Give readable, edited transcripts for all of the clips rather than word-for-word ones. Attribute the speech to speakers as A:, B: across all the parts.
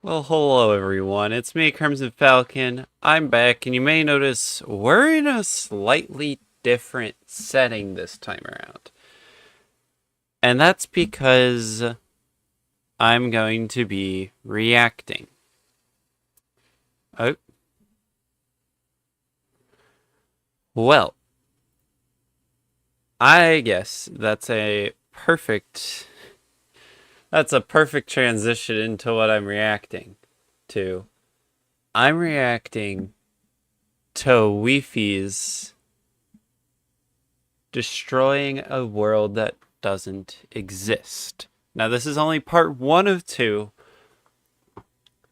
A: Well, hello everyone. It's me, Crimson Falcon. I'm back, and you may notice we're in a slightly different setting this time around. And that's because I'm going to be reacting. Oh, well, I guess that's a perfect transition into what I'm reacting to. I'm reacting to Wifies destroying a world that doesn't exist. Now, this is only part one of two.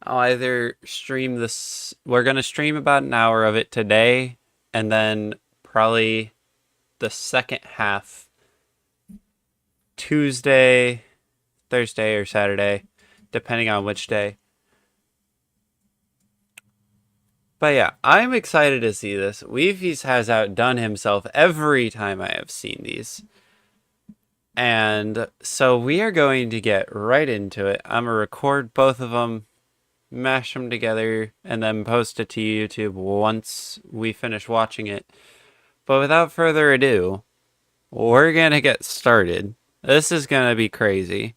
A: I'll either stream this, we're going to stream about an hour of it today, and then probably the second half Tuesday, Thursday, or Saturday, depending on which day. But yeah, I'm excited to see this. Weavies has outdone himself every time I have seen these. And so we are going to get right into it. I'm going to record both of them, mash them together, and then post it to YouTube once we finish watching it. But without further ado, we're going to get started. This is going to be crazy.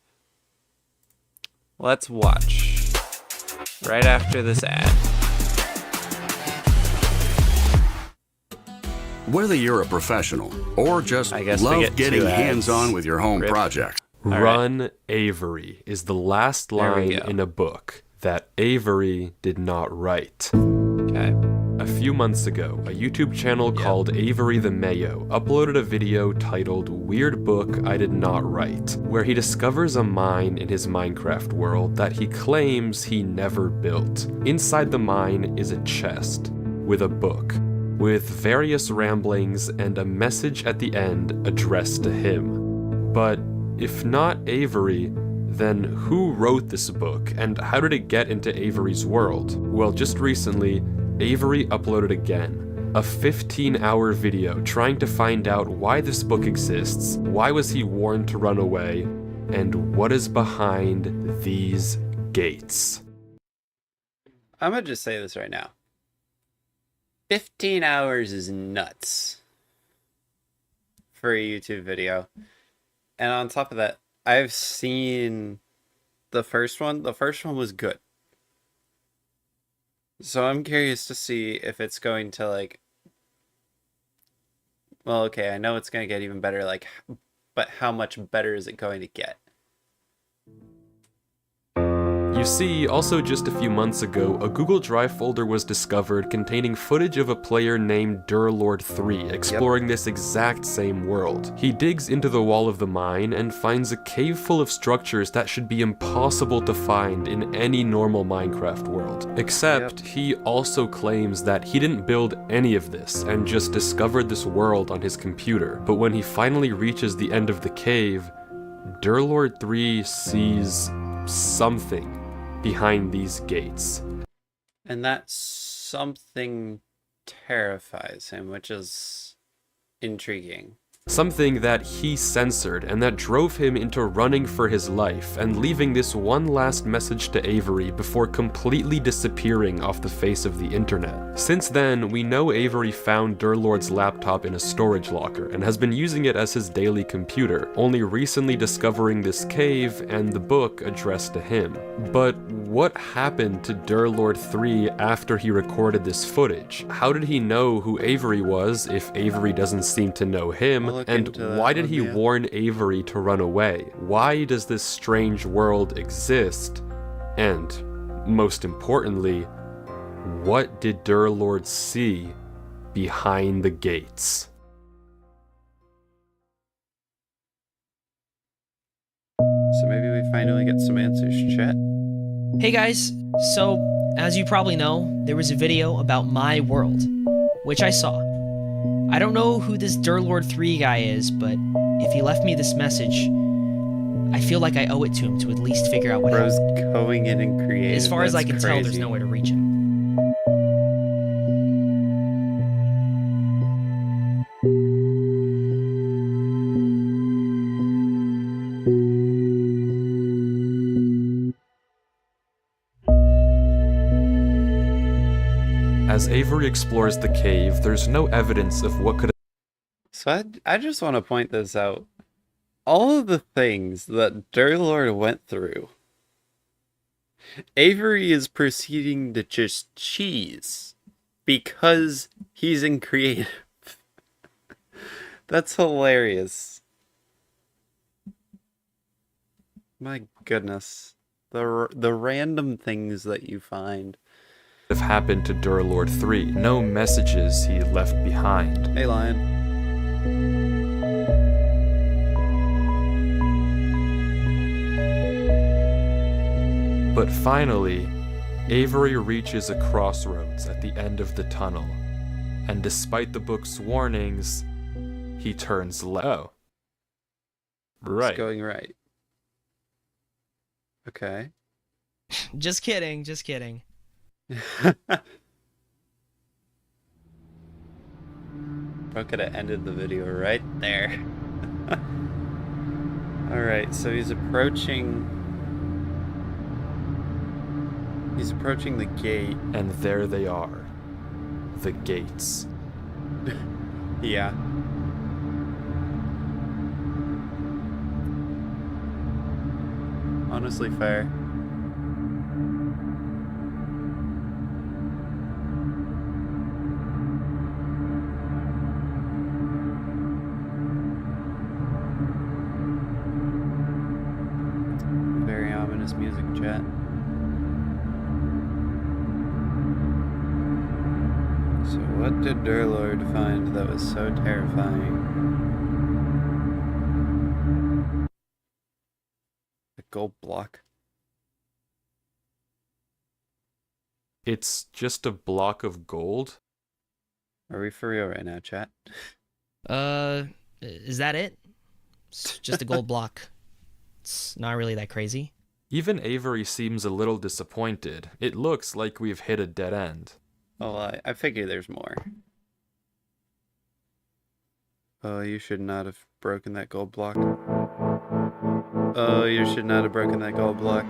A: Let's watch right after this ad.
B: Whether you're a professional or just
A: I guess we
B: love
A: get
B: getting
A: two ads.
B: hands-on with your home
A: Rip.
B: projects.
A: right.
C: Run Avery is the last
A: There we
C: line
A: go.
C: in a book that Avery did not write.
A: Okay.
C: A few months ago, a YouTube channel called Avery the Mayo uploaded a video titled Weird Book I Did Not Write, where he discovers a mine in his Minecraft world that he claims he never built. Inside the mine is a chest with a book, with various ramblings and a message at the end addressed to him. But if not Avery, then who wrote this book, and how did it get into Avery's world? Well, just recently, Avery uploaded again, a 15-hour video trying to find out why this book exists, why was he warned to run away, and what is behind these gates.
A: I'm going to just say this right now. 15 hours is nuts for a YouTube video. And on top of that, I've seen the first one. The first one was good. So I'm curious to see if it's going to like... Well, okay, I know it's going to get even better, like, but how much better is it going to get?
C: You see, also just a few months ago, a Google Drive folder was discovered containing footage of a player named Durlord3 exploring this exact same world. He digs into the wall of the mine and finds a cave full of structures that should be impossible to find in any normal Minecraft world. Except, he also claims that he didn't build any of this and just discovered this world on his computer. But when he finally reaches the end of the cave, Durlord3 sees something behind these gates.
A: And that something terrifies him, which is intriguing.
C: Something that he censored and that drove him into running for his life and leaving this one last message to Avery before completely disappearing off the face of the internet. Since then, we know Avery found Durlord's laptop in a storage locker and has been using it as his daily computer, only recently discovering this cave and the book addressed to him. But what happened to Durlord3 after he recorded this footage? How did he know who Avery was if Avery doesn't seem to know him? And why did he warn Avery to run away? Why does this strange world exist? And, most importantly, what did Durlord see behind the gates?
A: So maybe we finally get some answers, chat.
D: Hey guys, so as you probably know, there was a video about my world, which I saw. I don't know who this Durlord3 guy is, but if he left me this message, I feel like I owe it to him to at least figure out what
A: Bro's
D: happened.
A: going in and creating.
D: As far as I can tell, there's nowhere to reach him.
C: As Avery explores the cave, there's no evidence of what could
A: So I just want to point this out. All of the things that Durlord went through, Avery is proceeding to just cheese because he's in creative. That's hilarious. My goodness. The random things that you find.
C: have happened to Durlord 3. No messages he left behind.
A: Hey, Lion.
C: But finally, Avery reaches a crossroads at the end of the tunnel, and despite the book's warnings, he turns left. Oh. Right.
A: It's going right. Okay.
D: Just kidding, just kidding.
A: I could have ended the video right there. Alright, so he's approaching the gate.
C: And there they are. The gates.
A: Yeah. Honestly fair. Very ominous music, chat. So what did Durlord find that was so terrifying? A gold block.
C: It's just a block of gold?
A: Are we for real right now, chat?
D: Is that it? It's just a gold block. It's not really that crazy.
C: Even Avery seems a little disappointed. It looks like we've hit a dead end.
A: Well, I figure there's more. Oh, you should not have broken that gold block. Oh, you should not have broken that gold block.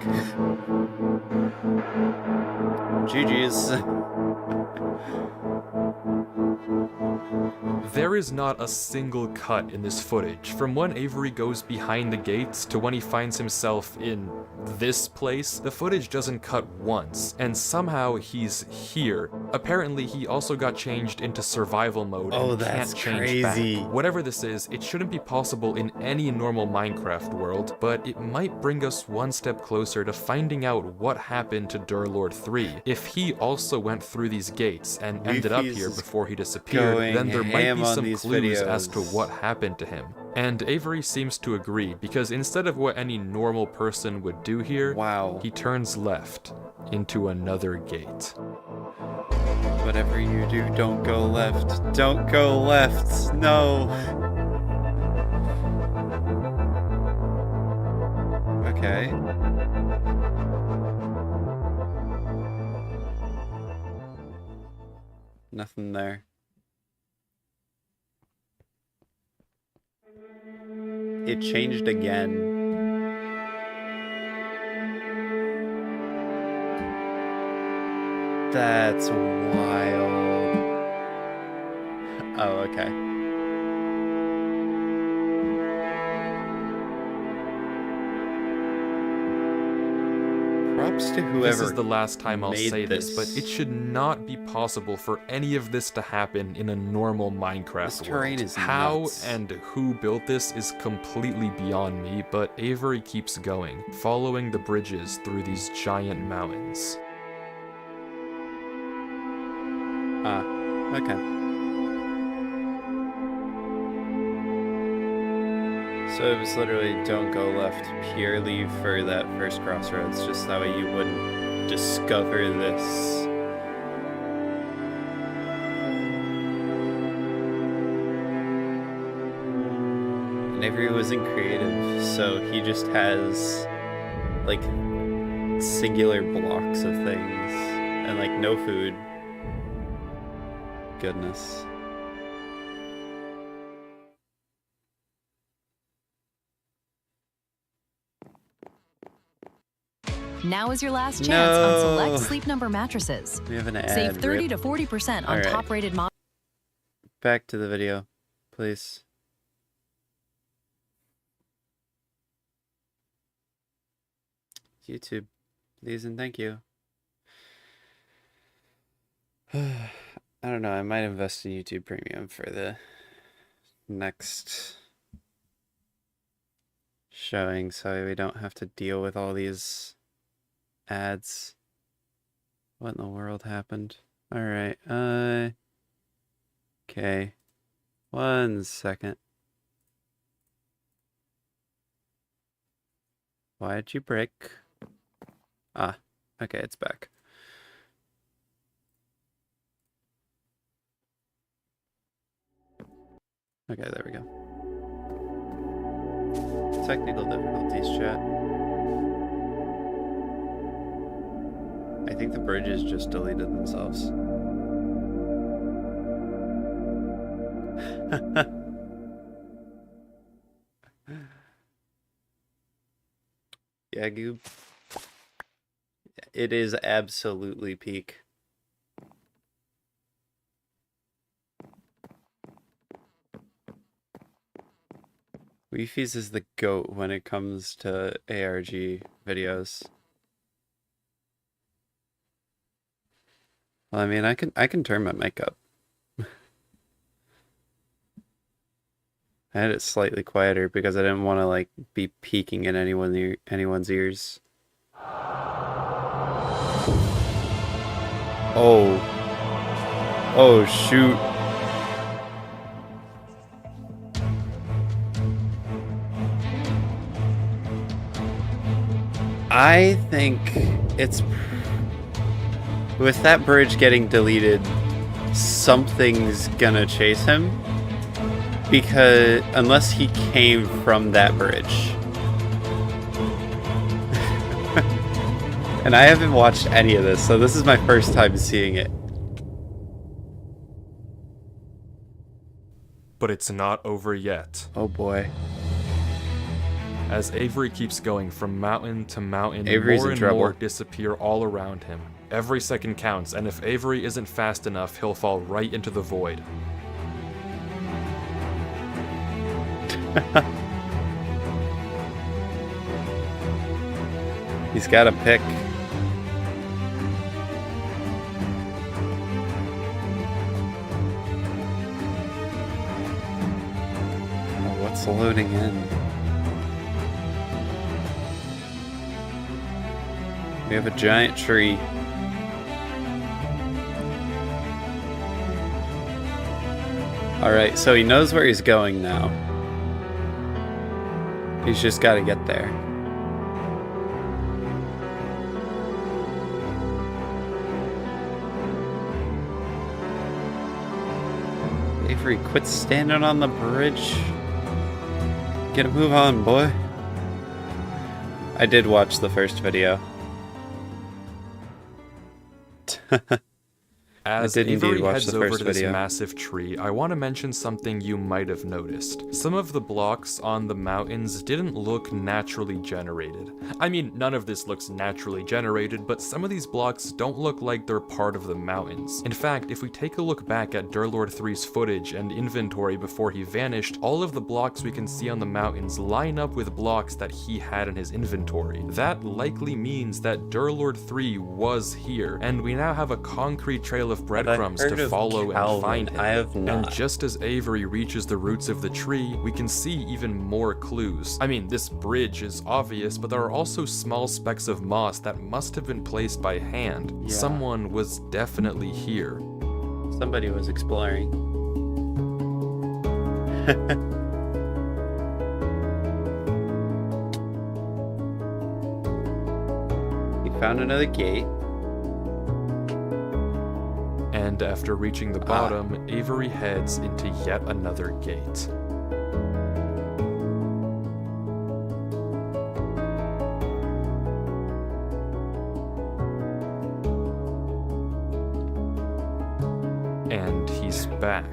A: GG's.
C: There is not a single cut in this footage, from when Avery goes behind the gates to when he finds himself in this place. The footage doesn't cut once, and somehow he's here. Apparently, he also got changed into survival mode and
A: that's
C: can't change
A: crazy.
C: back. Whatever this is, it shouldn't be possible in any normal Minecraft world, but it might bring us one step closer to finding out what happened to Durlord 3. If he also went through these gates and ended up
A: Wifies
C: here
A: is
C: before he disappeared, then there might
A: ham
C: be
A: on
C: some
A: these
C: clues as to
A: videos.
C: what happened to him. And Avery seems to agree, because instead of what any normal person would do here,
A: Wow.
C: he turns left into another gate.
A: Whatever you do, don't go left. Don't go left. No. Okay. Nothing there. It changed again. That's wild. Oh, okay. Props to whoever.
C: This is the last time I'll
A: made
C: say this, but
A: this.
C: it should not be possible for any of this to happen in a normal Minecraft
A: This terrain
C: world.
A: is
C: How
A: nuts.
C: and who built this is completely beyond me, but Avery keeps going, following the bridges through these giant mountains.
A: Ah, okay. So it was literally don't go left purely for that first crossroads, just that way you wouldn't discover this. And Avery wasn't creative, so he just has like singular blocks of things and like no food. Goodness.
E: Now is your last chance on
A: No.
E: select Sleep Number mattresses.
A: We have an ad.
E: Save 30
A: rip.
E: to 40% on
A: Alright.
E: top-rated models.
A: Back to the video, please. YouTube, please and thank you. I don't know, I might invest in YouTube Premium for the next showing so we don't have to deal with all these ads. What in the world happened? Alright, okay. 1 second. Why'd you break? Ah, okay, it's back. Okay, there we go. Technical difficulties, chat. I think the bridges just deleted themselves. Yeah, Goob. It is absolutely peak. Wifies is the GOAT when it comes to ARG videos. Well, I mean, I can turn my mic up. I had it slightly quieter because I didn't want to like be peeking in anyone's ears. Oh. Oh shoot. I think it's with that bridge getting deleted, something's gonna chase him. Because unless he came from that bridge. And I haven't watched any of this, so this is my first time seeing it.
C: But it's not over yet.
A: Oh boy.
C: As Avery keeps going from mountain to mountain,
A: Avery's
C: more
A: in
C: and
A: trouble.
C: more disappear all around him. Every second counts, and if Avery isn't fast enough, he'll fall right into the void.
A: He's got a pick. Oh, what's loading in? We have a giant tree. Alright, so he knows where he's going now. He's just got to get there. Avery, quit standing on the bridge. Get a move on, boy. I did watch the first video.
C: As
A: I did indeed
C: Avery
A: watch
C: heads
A: the
C: over
A: first
C: to this
A: video.
C: massive tree, I want to mention something you might have noticed. Some of the blocks on the mountains didn't look naturally generated. I mean, none of this looks naturally generated, but some of these blocks don't look like they're part of the mountains. In fact, if we take a look back at Durlord 3's footage and inventory before he vanished, all of the blocks we can see on the mountains line up with blocks that he had in his inventory. That likely means that Durlord 3 was here, and we now have a concrete trail of breadcrumbs
A: heard
C: to
A: of
C: follow
A: Calvin.
C: and find him.
A: I have not.
C: And just as Avery reaches the roots of the tree, we can see even more clues. I mean, this bridge is obvious, but there are also small specks of moss that must have been placed by hand.
A: Yeah.
C: Someone was definitely here.
A: Somebody was exploring. He found another gate.
C: And after reaching the bottom, Avery heads into yet another gate. And he's back.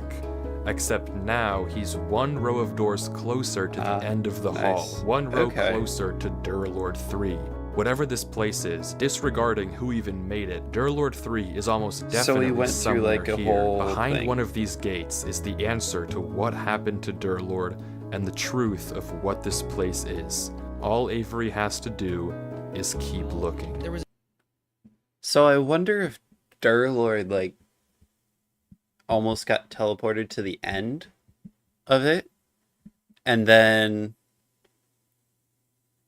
C: Except now he's one row of doors closer to the end of the hall, one row
A: Okay.
C: closer to Durlord 3. Whatever this place is, disregarding who even made it, Durlord 3 is almost
A: So
C: definitely
A: we went through,
C: somewhere
A: like, a
C: here.
A: whole
C: Behind
A: thing.
C: one of these gates is the answer to what happened to Durlord and the truth of what this place is. All Avery has to do is keep looking.
D: There was
A: So I wonder if Durlord, like, almost got teleported to the end of it. And then,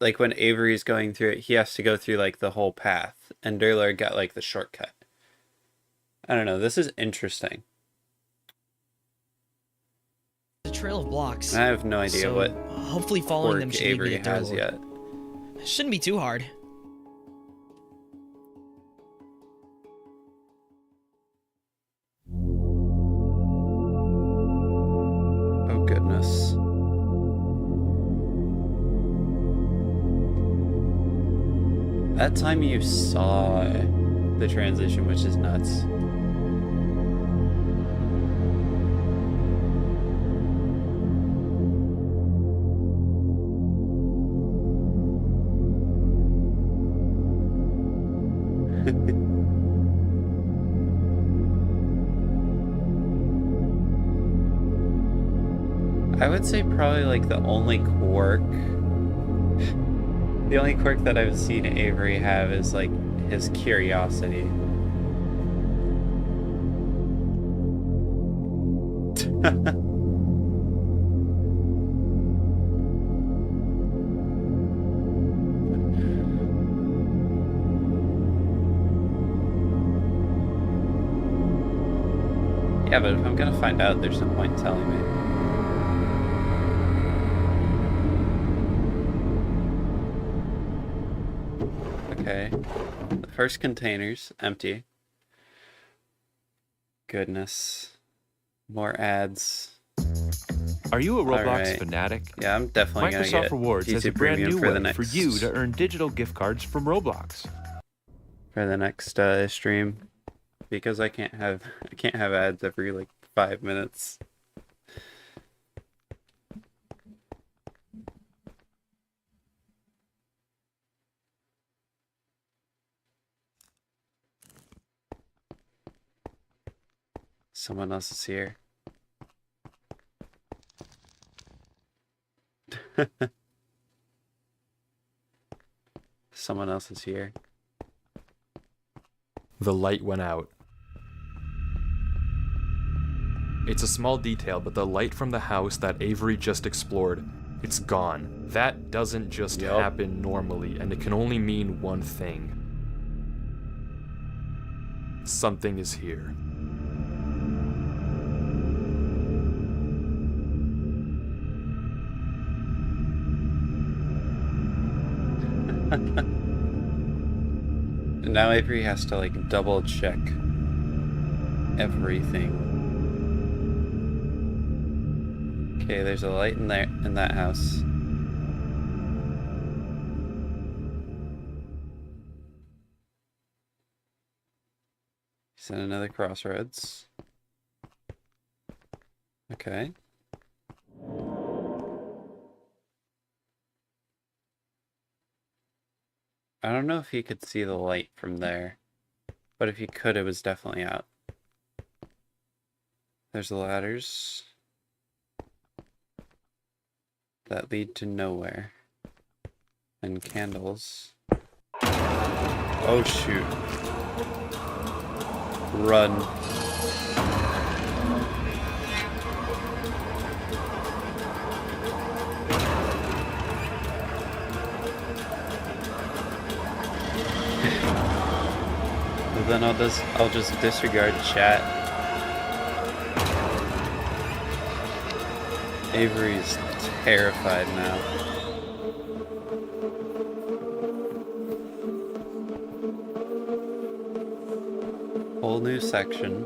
A: like, when Avery's going through it, he has to go through, like, the whole path. And Durlord got, like, the shortcut. I don't know. This is interesting.
D: a trail of blocks.
A: I have no idea
D: so
A: what
D: hopefully following them
A: quirk
D: should lead me
A: Avery
D: to
A: has
D: Durlord.
A: yet.
D: Shouldn't be too hard.
A: Oh, goodness. That time you saw the transition, which is nuts. I would say probably like the only quirk that I've seen Avery have is like his curiosity. Yeah, but if I'm gonna find out, there's no point in telling me. Okay. The first container's empty. Goodness. More ads.
F: Are you a Roblox
A: Alright.
F: fanatic?
A: Yeah, I'm definitely gonna
F: Microsoft
A: get
F: Rewards has a
A: YouTube
F: brand
A: Premium
F: new
A: for the
F: way
A: next
F: for you to earn digital gift cards from Roblox.
A: stream, because I can't have ads every like 5 minutes. Someone else is here. Someone else is here.
C: The light went out. It's a small detail, but the light from the house that Avery just explored, it's gone. That doesn't just
A: Yep.
C: happen normally, and it can only mean one thing. Something is here.
A: And now Avery has to like double check everything. Okay, there's a light in there in that house. He's in another crossroads. Okay. I don't know if he could see the light from there, but if he could, it was definitely out. There's the ladders that lead to nowhere, and candles. Oh shoot. Run. Then I'll just disregard chat. Avery's terrified now. Whole new section.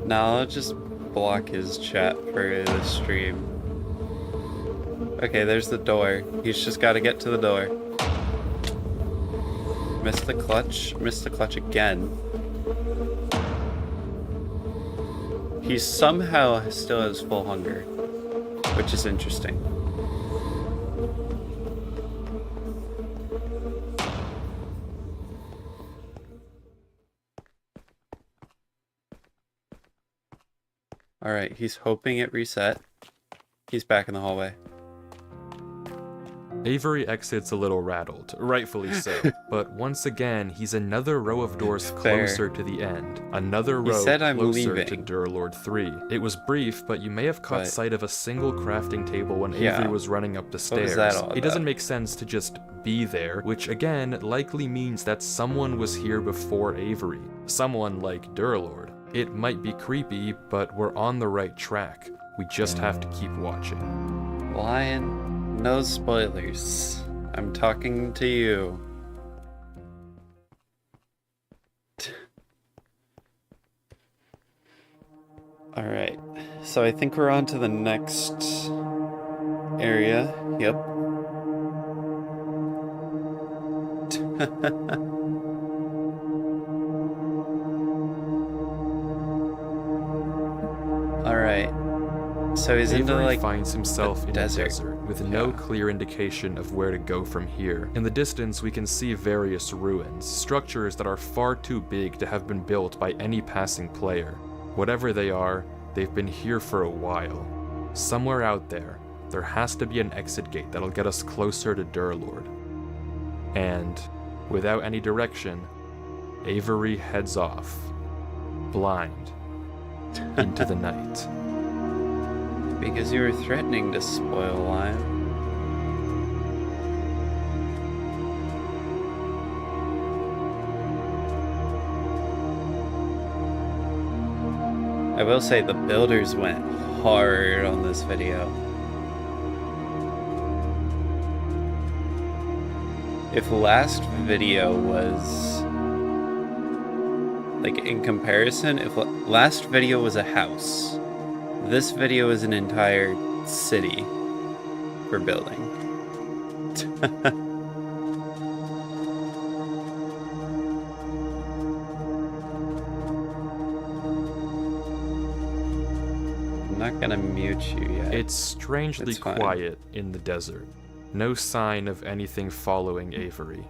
A: Now I'll just block his chat for the stream. Okay, there's the door. He's just got to get to the door. Missed the clutch. Missed the clutch again. He somehow still has full hunger, which is interesting. Alright, he's hoping it reset. He's back in the hallway.
C: Avery exits a little rattled, rightfully so. But once again, he's another row of doors
A: Fair.
C: closer to the end. Another
A: He
C: row
A: said I'm
C: closer
A: leaving.
C: to Durlord 3. It was brief, but you may have caught
A: But-
C: sight of a single crafting table when
A: Yeah.
C: Avery was running up the
A: What
C: stairs.
A: was that all
C: It doesn't
A: about?
C: make sense to just be there, which again likely means that someone was here before Avery. Someone like Durlord. It might be creepy, but we're on the right track. We just have to keep watching.
A: Lion, no spoilers. I'm talking to you. Alright, so I think we're on to the next area. Yep. Alright. So he's into
C: Avery
A: like
C: finds himself in a
A: desert.
C: desert with no
A: Yeah.
C: clear indication of where to go from here. In the distance, we can see various ruins, structures that are far too big to have been built by any passing player. Whatever they are, they've been here for a while. Somewhere out there has to be an exit gate that'll get us closer to Durlord. And, without any direction, Avery heads off, blind, into the night.
A: Because you were threatening to spoil Lion. I will say the builders went hard on this video. If last video was like in comparison, if last video was a house, this video is an entire city for building. I'm not gonna mute you yet.
C: It's strangely
A: It's fine.
C: quiet in the desert. No sign of anything following Avery.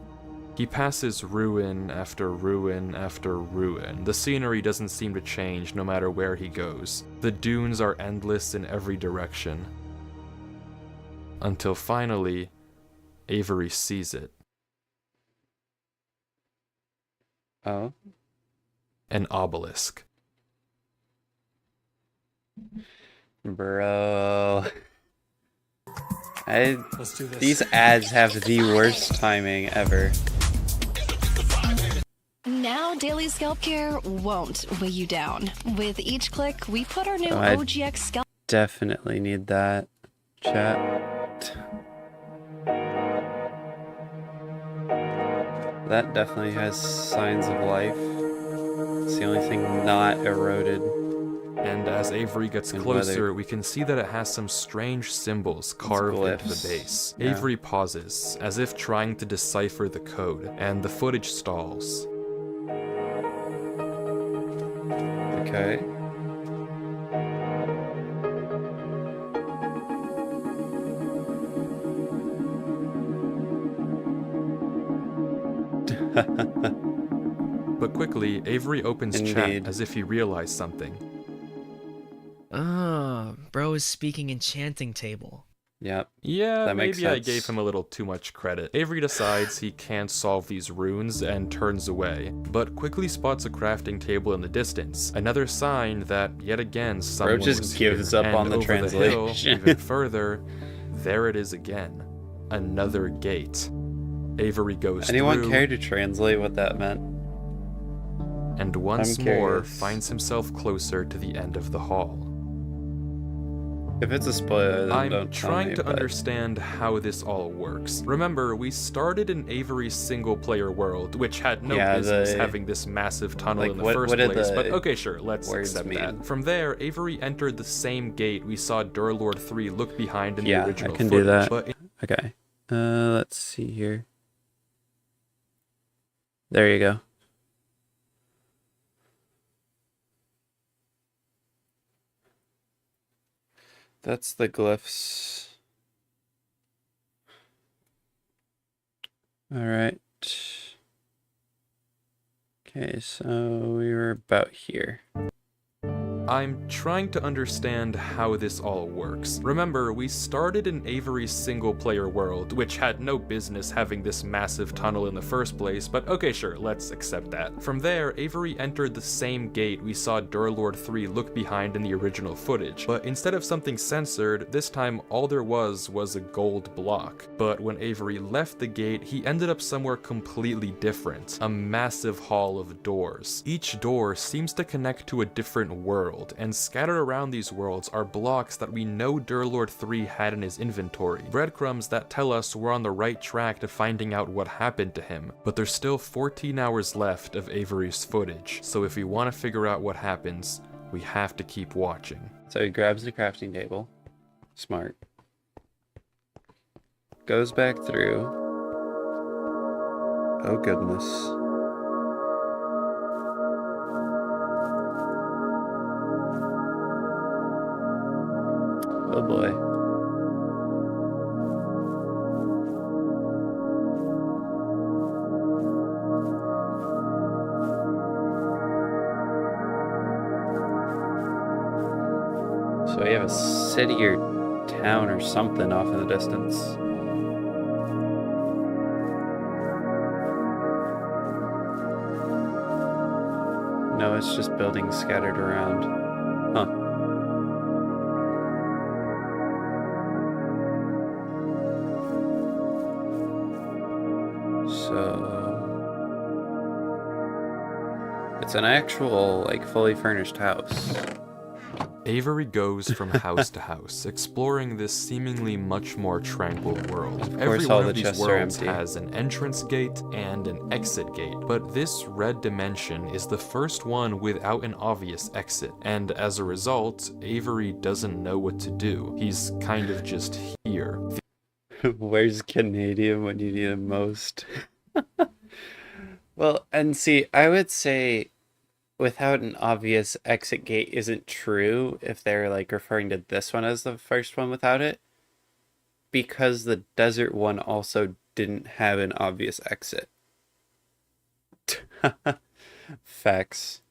C: He passes ruin after ruin after ruin. The scenery doesn't seem to change no matter where he goes. The dunes are endless in every direction. Until finally, Avery sees it.
A: Oh,
C: An obelisk.
A: bro.
G: Let's do this.
A: These ads have the worst timing ever.
E: Now, daily scalp care won't weigh you down. With each click, we put our new
A: Oh, I-
E: OGX scalp.
A: Definitely need that. Chat. That definitely has signs of life. It's the only thing not eroded.
C: And as Avery gets
A: And
C: closer,
A: weather.
C: we can see that it has some strange symbols carved into the
A: glyphs.
C: base.
A: Yeah.
C: Avery pauses, as if trying to decipher the code, and the footage stalls.
A: Okay.
C: But quickly, Avery opens chat
A: Indeed.
C: as if he realized something.
D: Ah, bro is speaking enchanting table.
A: Yep.
C: Yeah,
A: That makes
C: maybe I
A: sense.
C: gave him a little too much credit. Avery decides he can't solve these runes and turns away, but quickly spots a crafting table in the distance. Another sign that, yet again, someone
A: just
C: was
A: gives
C: here.
A: up
C: And
A: on the
C: over hill,
A: translation.
C: even further, there it is again. Another gate. Avery goes
A: Anyone
C: through,
A: care to translate what that meant?
C: and once
A: I'm
C: more
A: curious.
C: finds himself closer to the end of the hall.
A: If it's a spoiler, then
C: I'm
A: don't tell
C: trying
A: me,
C: to
A: but-
C: understand how this all works. Remember, we started in Avery's single-player world, which had no
A: Yeah,
C: business
A: the-
C: having this massive tunnel
A: like,
C: in the
A: what
C: first
A: did
C: place,
A: the
C: but okay, sure, let's
A: words
C: accept
A: mean?
C: that. From there, Avery entered the same gate we saw Durlord 3 look behind in
A: Yeah, I
C: the original
A: can do
C: footage,
A: that.
C: but
A: Okay. Let's see here. There you go. That's the glyphs. All right. Okay, so we were about here.
C: I'm trying to understand how this all works. Remember, we started in Avery's single-player world, which had no business having this massive tunnel in the first place, but okay, sure, let's accept that. From there, Avery entered the same gate we saw Durlord 3 look behind in the original footage, but instead of something censored, this time all there was a gold block. But when Avery left the gate, he ended up somewhere completely different, a massive hall of doors. Each door seems to connect to a different world, and scattered around these worlds are blocks that we know Durlord 3 had in his inventory, breadcrumbs that tell us we're on the right track to finding out what happened to him. But there's still 14 hours left of Avery's footage, so if we want to figure out what happens, we have to keep watching.
A: So he grabs the crafting table. Smart. Goes back through. Oh goodness. Oh boy. So we have a city or town or something off in the distance. No, it's just buildings scattered around. Huh. So it's an actual, like, fully furnished house.
C: Avery goes from house to house, exploring this seemingly much more tranquil world. Every
A: all
C: one
A: the
C: of these
A: chests are
C: worlds
A: empty.
C: has an entrance gate and an exit gate, but this red dimension is the first one without an obvious exit, and as a result, Avery doesn't know what to do. He's kind of just here.
A: Where's Canadian when you need him most? Well, and see, I would say without an obvious exit gate isn't true if they're like referring to this one as the first one without it, because the desert one also didn't have an obvious exit. Facts.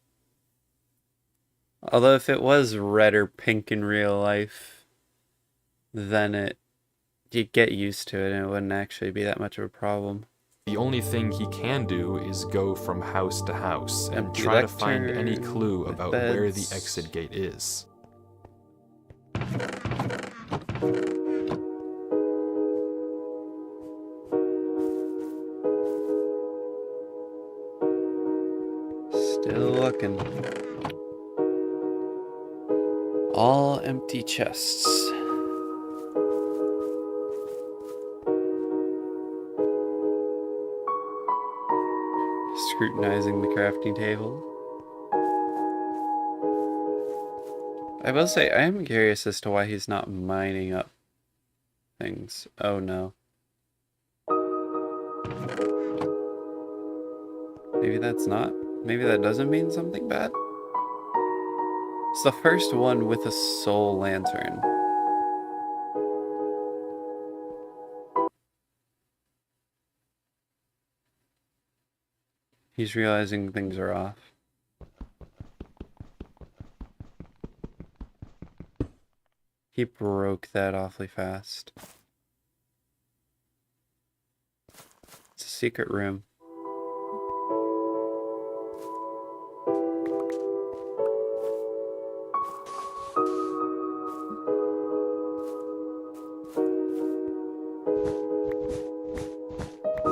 A: Although if it was red or pink in real life, then you'd get used to it and it wouldn't actually be that much of a problem.
C: The only thing he can do is go from house to house and
A: Empty
C: try to find any
A: lectern
C: clue
A: with
C: about where the
A: beds.
C: exit gate is.
A: Still looking. All empty chests. Scrutinizing the crafting table. I will say, I am curious as to why he's not mining up things. Oh no. Maybe that's not. Maybe that doesn't mean something bad. It's the first one with a soul lantern. He's realizing things are off. He broke that awfully fast. It's a secret room.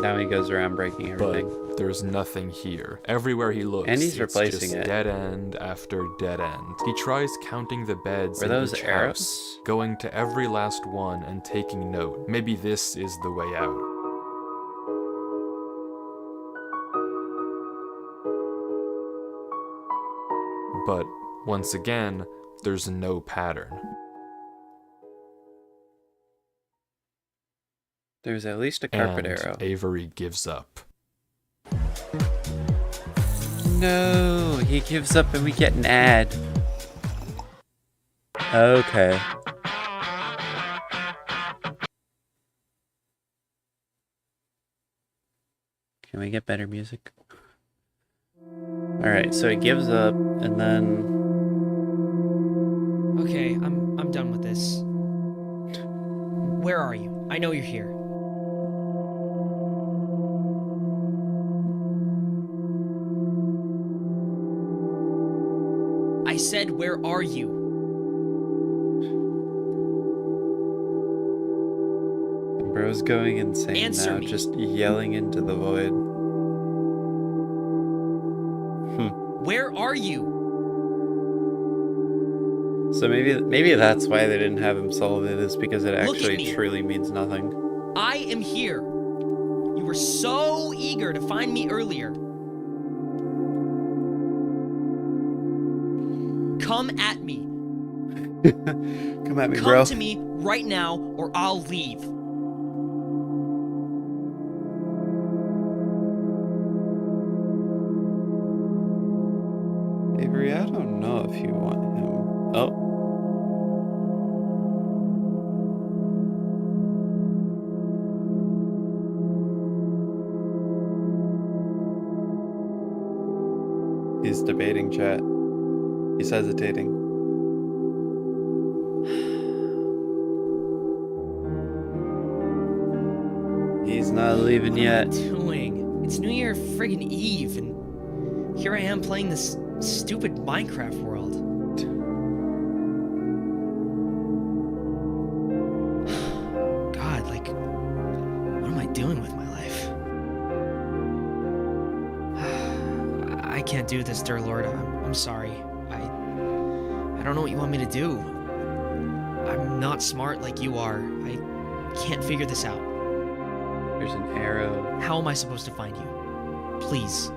A: Now he goes around breaking everything.
C: But there's nothing here. Everywhere he looks,
A: And he's
C: it's
A: replacing
C: just
A: it.
C: dead end after dead end. He tries counting the beds
A: Were
C: in
A: those
C: each
A: arrows?
C: house, going to every last one and taking note. Maybe this is the way out. But once again, there's no pattern.
A: There's at least a carpet
C: And
A: arrow.
C: Avery gives up.
A: No, he gives up and we get an ad. Okay. Can we get better music? Alright, so he gives up and then
D: I know you're here. I said, where are you?
A: Bro's going insane
D: Answer
A: now,
D: me.
A: just yelling into the void.
D: Where are you?
A: So maybe that's why they didn't have him solve it, is because it
D: Look at
A: actually
D: me.
A: truly means nothing.
D: I am here. You were so eager to find me earlier. Come at me.
A: Come at me,
D: Come
A: bro.
D: to me right now, or I'll leave.
A: Avery, I don't know if you want him. Oh. He's debating, chat. He's hesitating. He's not leaving yet.
D: What am I doing? It's New Year friggin' Eve, and here I am playing this stupid Minecraft world. God, like, what am I doing with my life? I can't do this, dear Lord. I'm sorry. I don't know what you want me to do. I'm not smart like you are. I can't figure this out.
A: There's an arrow.
D: How am I supposed to find you? Please,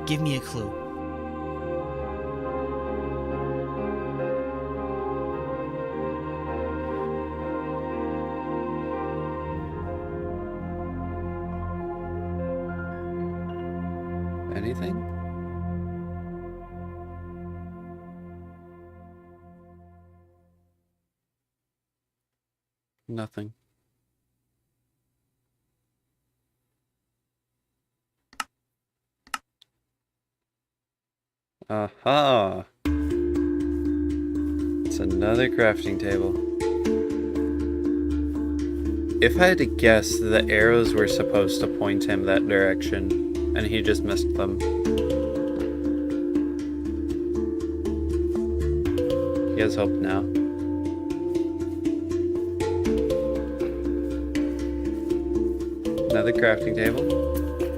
D: give me a clue.
A: Anything? Nothing. Aha! It's another crafting table. If I had to guess, the arrows were supposed to point him that direction, and he just missed them. He has hope now. Another crafting table,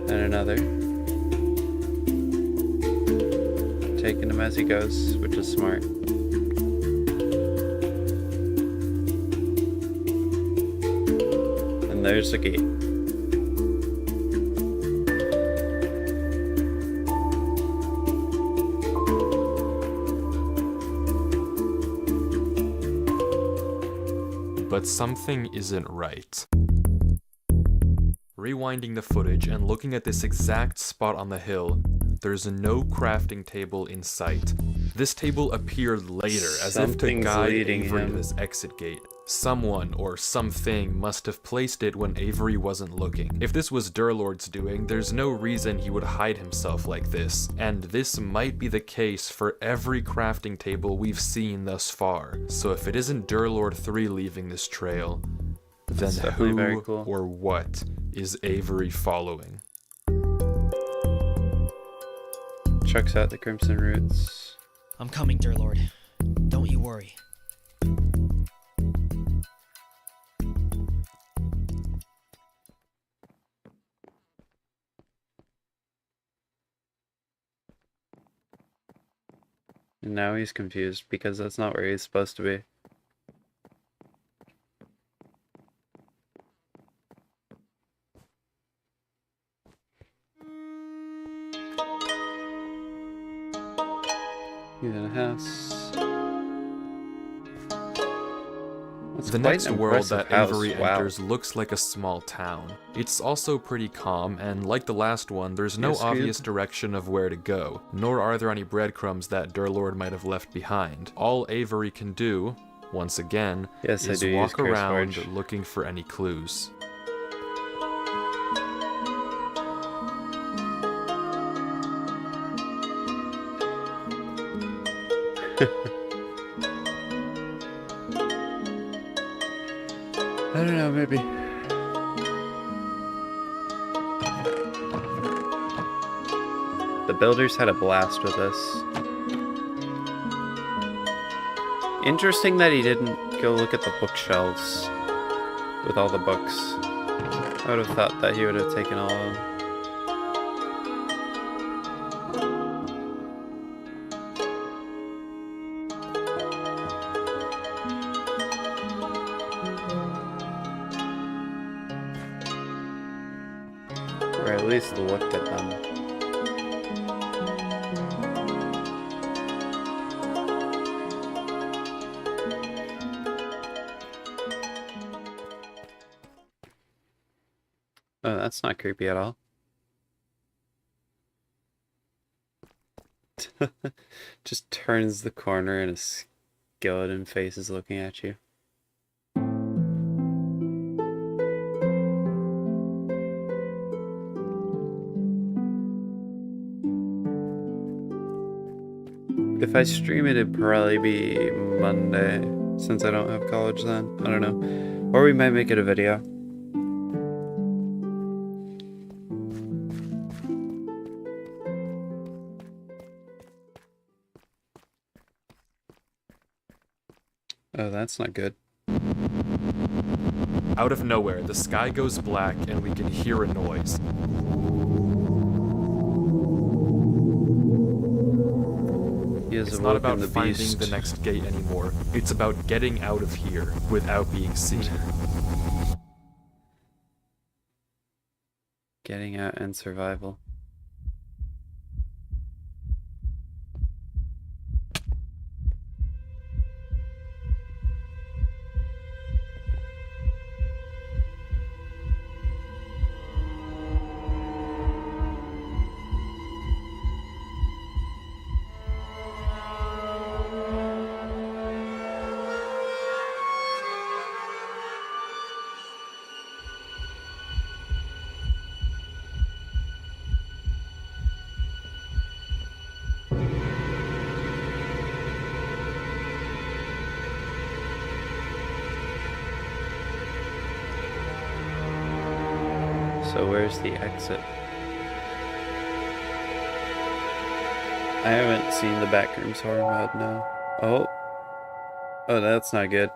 A: and another. Taking him as he goes, which is smart. And there's the gate.
C: But something isn't right. Rewinding the footage and looking at this exact spot on the hill, there's no crafting table in sight. This table appeared later, as if to
A: Something's
C: guide
A: leading
C: Avery to
A: him.
C: this exit gate. Someone or something must have placed it when Avery wasn't looking. If this was Durlord's doing, there's no reason he would hide himself like this, and this might be the case for every crafting table we've seen thus far. So if it isn't Durlord 3 leaving this trail, then
A: That's definitely very
C: who
A: cool.
C: or what is Avery following?
A: Chucks out the crimson roots.
D: I'm coming, dear Lord. Don't you worry.
A: And now he's confused because that's not where he's supposed to be. He's in a house. That's
C: The
A: quite
C: next
A: an
C: world
A: impressive
C: that
A: house.
C: Avery
A: Wow.
C: enters looks like a small town. It's also pretty calm, and like the last one, there's no
A: Yes,
C: obvious
A: good.
C: direction of where to go, nor are there any breadcrumbs that Durlord might have left behind. All Avery can do, once again,
A: Yes, I
C: is
A: do use
C: walk around
A: Curseforge.
C: looking for any clues.
A: I don't know, maybe. The builders had a blast with this. Interesting that he didn't go look at the bookshelves with all the books. I would have thought that he would have taken all of them. Or at least looked at them. Oh, that's not creepy at all. Just turns the corner and a skeleton face is looking at you. If I stream it, it'd probably be Monday, since I don't have college then. I don't know. Or we might make it a video. Oh, that's not good.
C: Out of nowhere, the sky goes black and we can hear a noise. It's not about finding the next gate anymore. It's about getting out of here without being seen.
A: Getting out and survival. So where's the exit? I haven't seen the Backrooms horror mod, no. Oh. Oh, that's not good.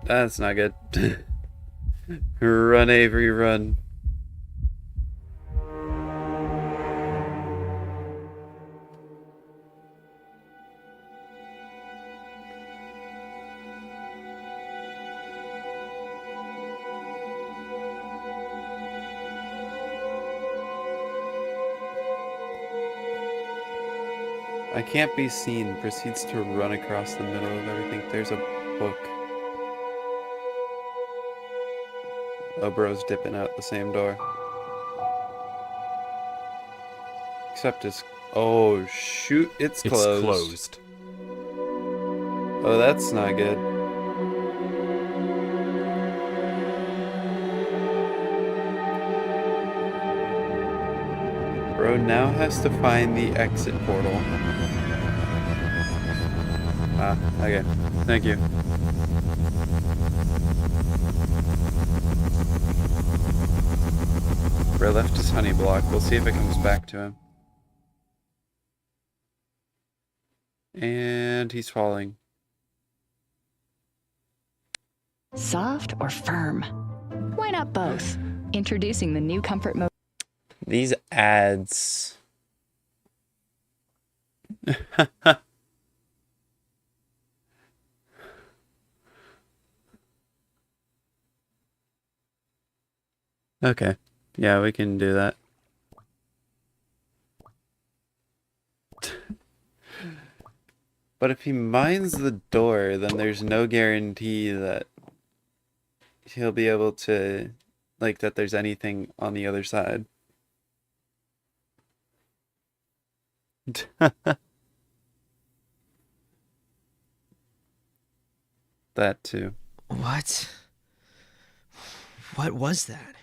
A: That's not good. Run, Avery, run. I can't be seen. Proceeds to run across the middle of everything. There's a book. Oh, bro's dipping out the same door. Except it's... Oh, shoot. It's closed.
C: It's closed.
A: Oh, that's not good. Bro now has to find the exit portal. Ah, okay. Thank you. Bro left his honey block. We'll see if it comes back to him. And he's falling.
G: Soft or firm? Why not both? Introducing the new Comfort Mode.
A: These ads. Okay. Yeah, we can do that. But if he mines the door, then there's no guarantee that he'll be able to, like, that there's anything on the other side. That too.
D: What? What was that?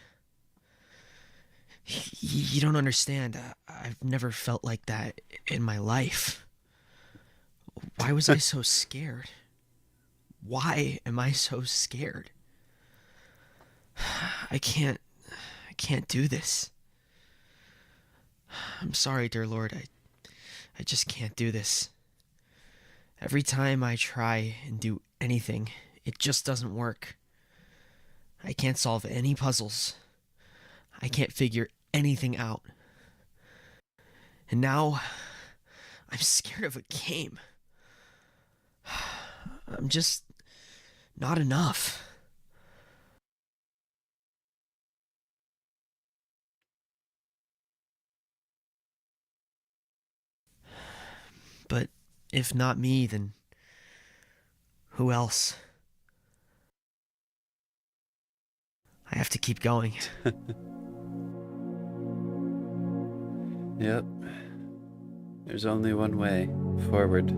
D: You don't understand. I've never felt like that in my life. Why was I so scared? Why am I so scared? I can't do this. I'm sorry, dear Lord. I just can't do this. Every time I try and do anything, it just doesn't work. I can't solve any puzzles. I can't figure anything out. And now, I'm scared of a game. I'm just not enough. But if not me, then who else? I have to keep going.
A: Yep. There's only one way forward.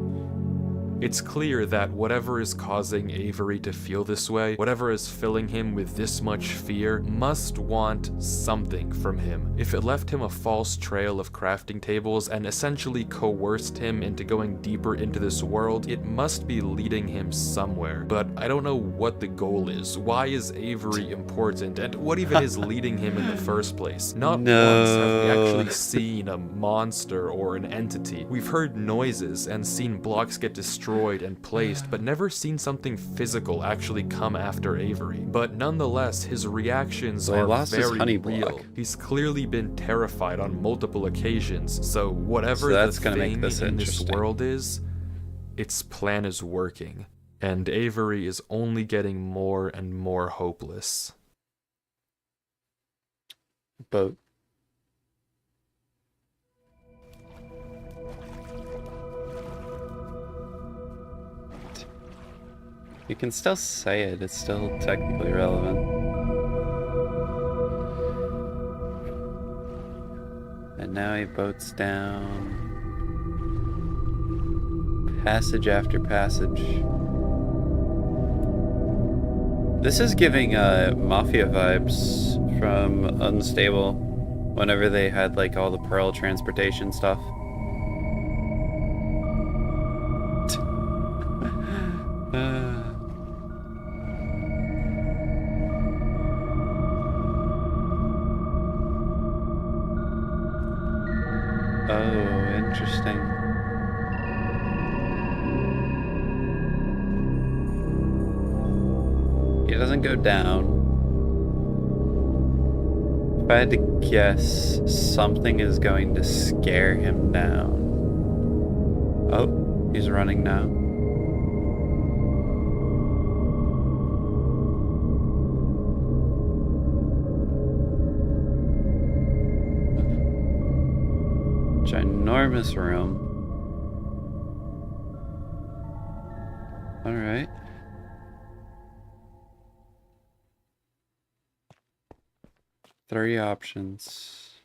C: It's clear that whatever is causing Avery to feel this way, whatever is filling him with this much fear, must want something from him. If it left him a false trail of crafting tables and essentially coerced him into going deeper into this world, it must be leading him somewhere. But I don't know what the goal is. Why is Avery important? And what even is leading him in the first place? Not once have we actually seen a monster or an entity. We've heard noises and seen blocks get destroyed and placed, but never seen something physical actually come after Avery. But nonetheless, his reactions
A: Well, he
C: are
A: lost his
C: very
A: honey
C: real.
A: block.
C: He's clearly been terrified on multiple occasions, so whatever
A: that's
C: the
A: gonna make
C: thing
A: this
C: in this
A: interesting.
C: world is, its plan is working, and Avery is only getting more and more hopeless.
A: Boat. You can still say it, it's still technically relevant. And now he boats down. Passage after passage. This is giving Mafia vibes from Unstable, whenever they had like all the Pearl transportation stuff. Oh, interesting. He doesn't go down. If I had to guess, something is going to scare him down. Oh, he's running now. Ginormous room. All right. Three options.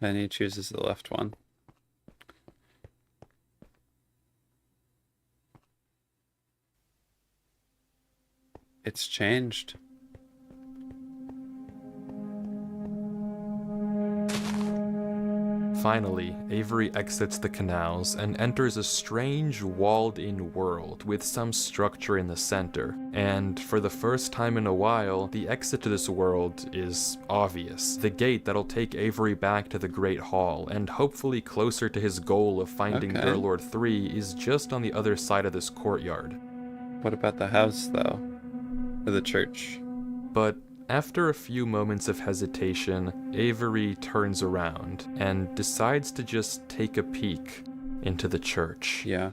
A: Then he chooses the left one. It's changed.
C: Finally, Avery exits the canals and enters a strange walled-in world with some structure in the center. And for the first time in a while, the exit to this world is obvious. The gate that'll take Avery back to the Great Hall, and hopefully closer to his goal of finding
A: Okay.
C: Lord 3, is just on the other side of this courtyard.
A: What about the house, though? Or the church?
C: But after a few moments of hesitation, Avery turns around and decides to just take a peek into the church.
A: Yeah.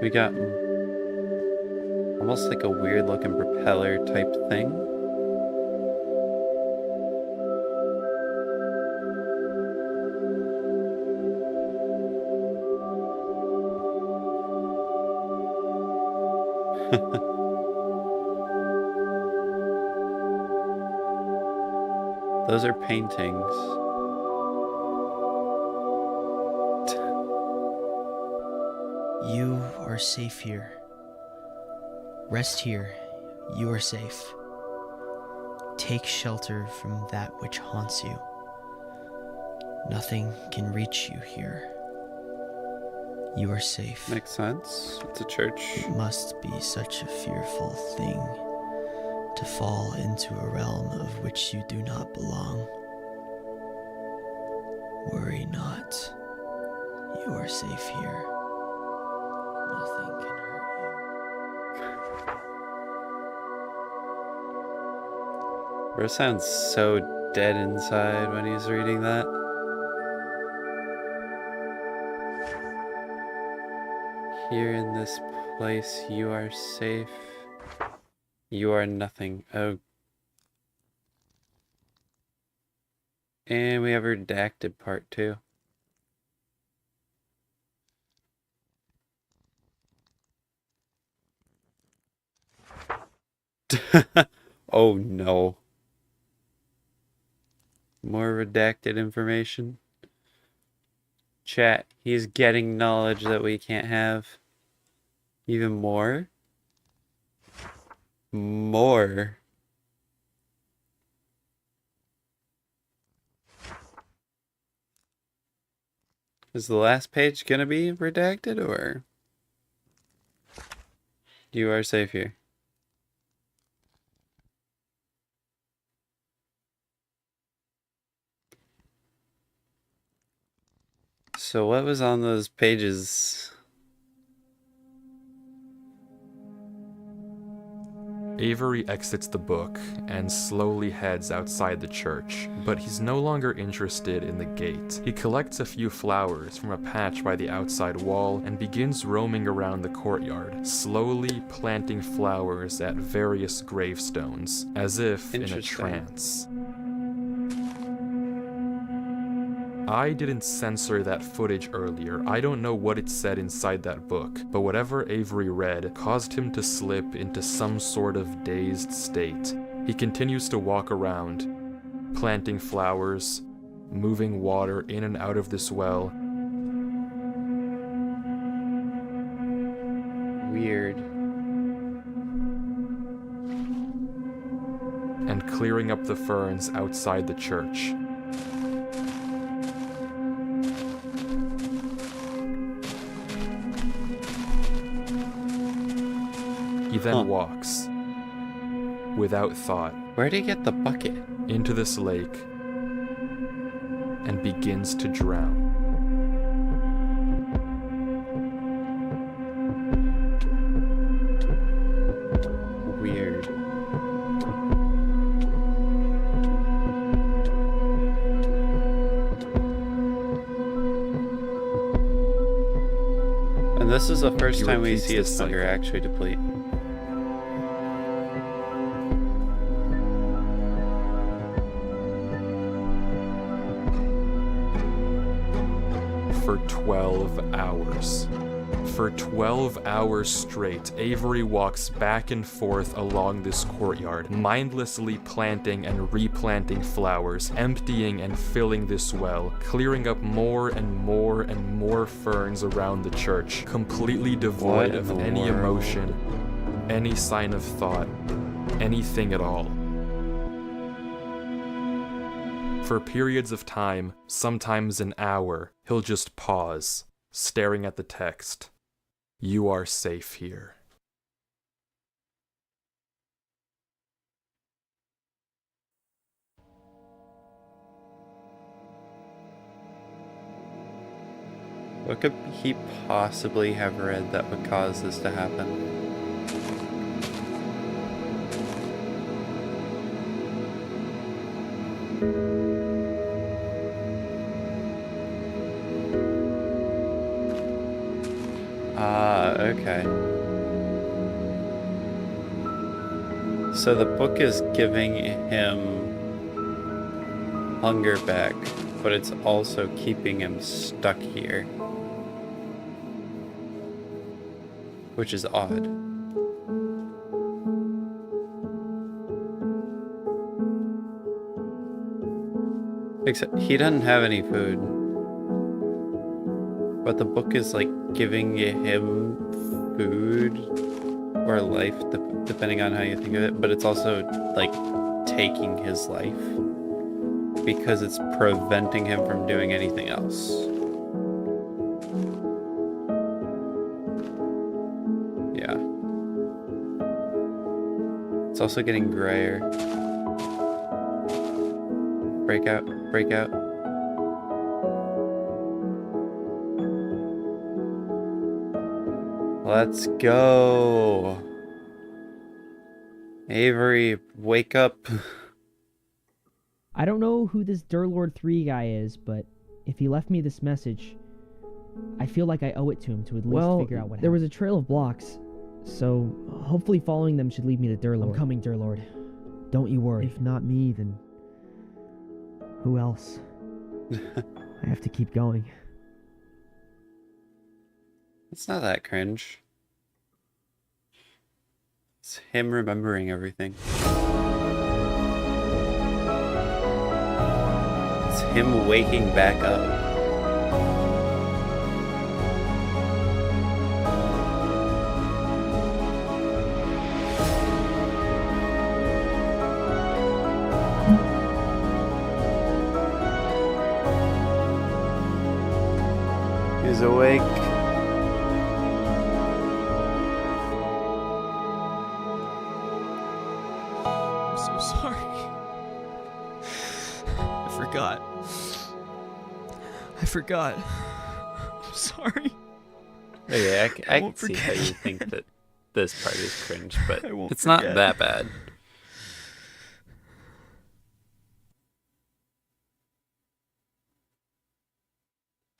A: We got almost like a weird looking propeller type thing. Those are paintings.
D: You are safe here. Rest here. You are safe. Take shelter from that which haunts you. Nothing can reach you here. You are safe.
A: Makes sense. It's a church.
D: It must be such a fearful thing to fall into a realm of which you do not belong. Worry not. You are safe here. Nothing can hurt you.
A: Bro sounds so dead inside when he's reading that. Here in this place, you are safe. You are nothing. Oh. And we have redacted part 2. Oh no. More redacted information. Chat, he's getting knowledge that we can't have. Even more? More. Is the last page gonna be redacted, or? You are safe here. So what was on those pages?
C: Avery exits the book and slowly heads outside the church, but he's no longer interested in the gate. He collects a few flowers from a patch by the outside wall and begins roaming around the courtyard, slowly planting flowers at various gravestones, as if in a trance. I didn't censor that footage earlier. I don't know what it said inside that book, but whatever Avery read caused him to slip into some sort of dazed state. He continues to walk around, planting flowers, moving water in and out of this well.
A: Weird.
C: And clearing up the ferns outside the church. He then walks, without thought,
A: Where'd he get the bucket?
C: into this lake and begins to drown.
A: Weird. And this is the first
C: He
A: time we
C: repeats
A: see his
C: this
A: hunger
C: cycle.
A: actually deplete.
C: For 12 hours. For 12 hours straight, Avery walks back and forth along this courtyard, mindlessly planting and replanting flowers, emptying and filling this well, clearing up more and more and more ferns around the church, completely devoid
A: What
C: of
A: in the
C: any
A: world?
C: emotion, any sign of thought, anything at all. For periods of time, sometimes an hour, he'll just pause, staring at the text. You are safe here.
A: What could he possibly have read that would cause this to happen? Okay. So the book is giving him hunger back, but it's also keeping him stuck here. Which is odd. Except he doesn't have any food. But the book is like giving him food or life, depending on how you think of it. But it's also like taking his life because it's preventing him from doing anything else. Yeah. It's also getting grayer. Break out, break out. Let's go. Avery, wake up.
D: I don't know who this Durlord 3 guy is, but if he left me this message, I feel like I owe it to him to at least figure out what happened. There was a trail of blocks, so hopefully following them should lead me to Durlord. I'm coming, Durlord. Don't you worry. If not me, then who else? I have to keep going.
A: It's not that cringe. It's him remembering everything. It's him waking back up. He's awake.
D: I'm so sorry. I forgot. I'm sorry.
A: Okay, I can
D: won't
A: see how
D: forget.
A: you think that this part is cringe, but
D: I won't
A: it's not
D: forget.
A: that bad.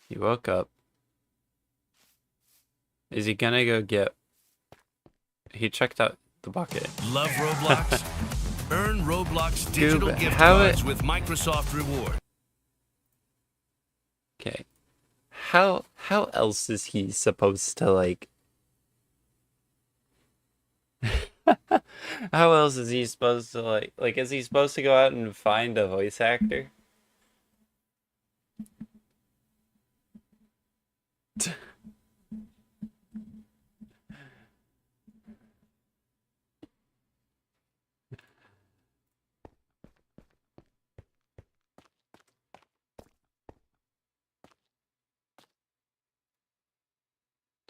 A: He woke up. Is he gonna go get... He checked out the bucket.
H: Love Roblox? Earn Roblox digital
A: Goob,
H: gift
A: how
H: cards
A: it-
H: with Microsoft Reward.
A: Okay. How else is he supposed to, like... How else is he supposed to, like, is he supposed to go out and find a voice actor?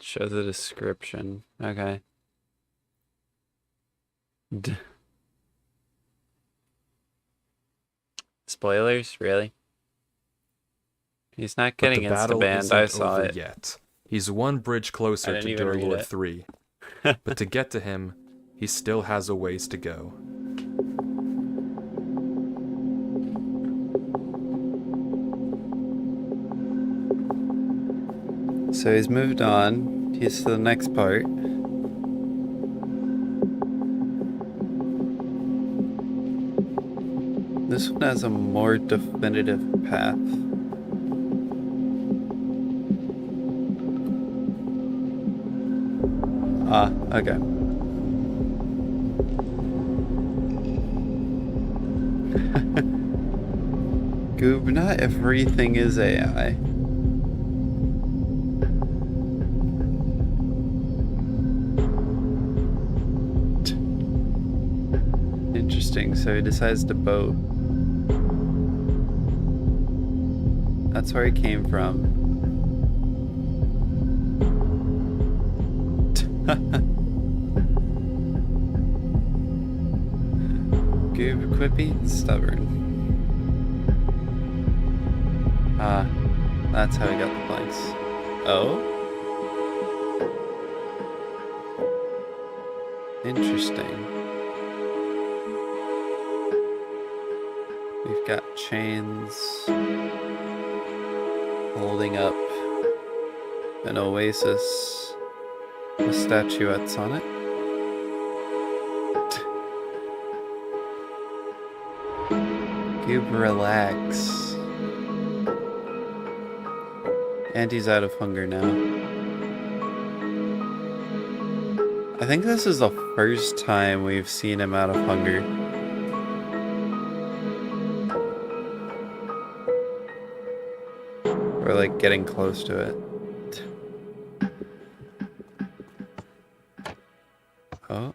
A: Show the description. Okay. Spoilers? Really? He's not
C: But
A: getting
C: the battle
A: insta-banned.
C: isn't
A: I saw
C: over
A: it.
C: yet. He's one bridge
A: I
C: closer
A: didn't
C: to
A: even read
C: Durlord
A: it.
C: 3. But to get to him, he still has a ways to go.
A: So he's moved on. He's to the next part. This one has a more definitive path. Ah, okay. Goob, not everything is AI. Interesting, so he decides to boat. That's where he came from. Goob, quit being stubborn. Ah, that's how he got the planks. Oh? Interesting. We've got chains holding up an oasis with statuettes on it. Goob, relax. And he's out of hunger now. I think this is the first time we've seen him out of hunger. Or like getting close to it. Oh.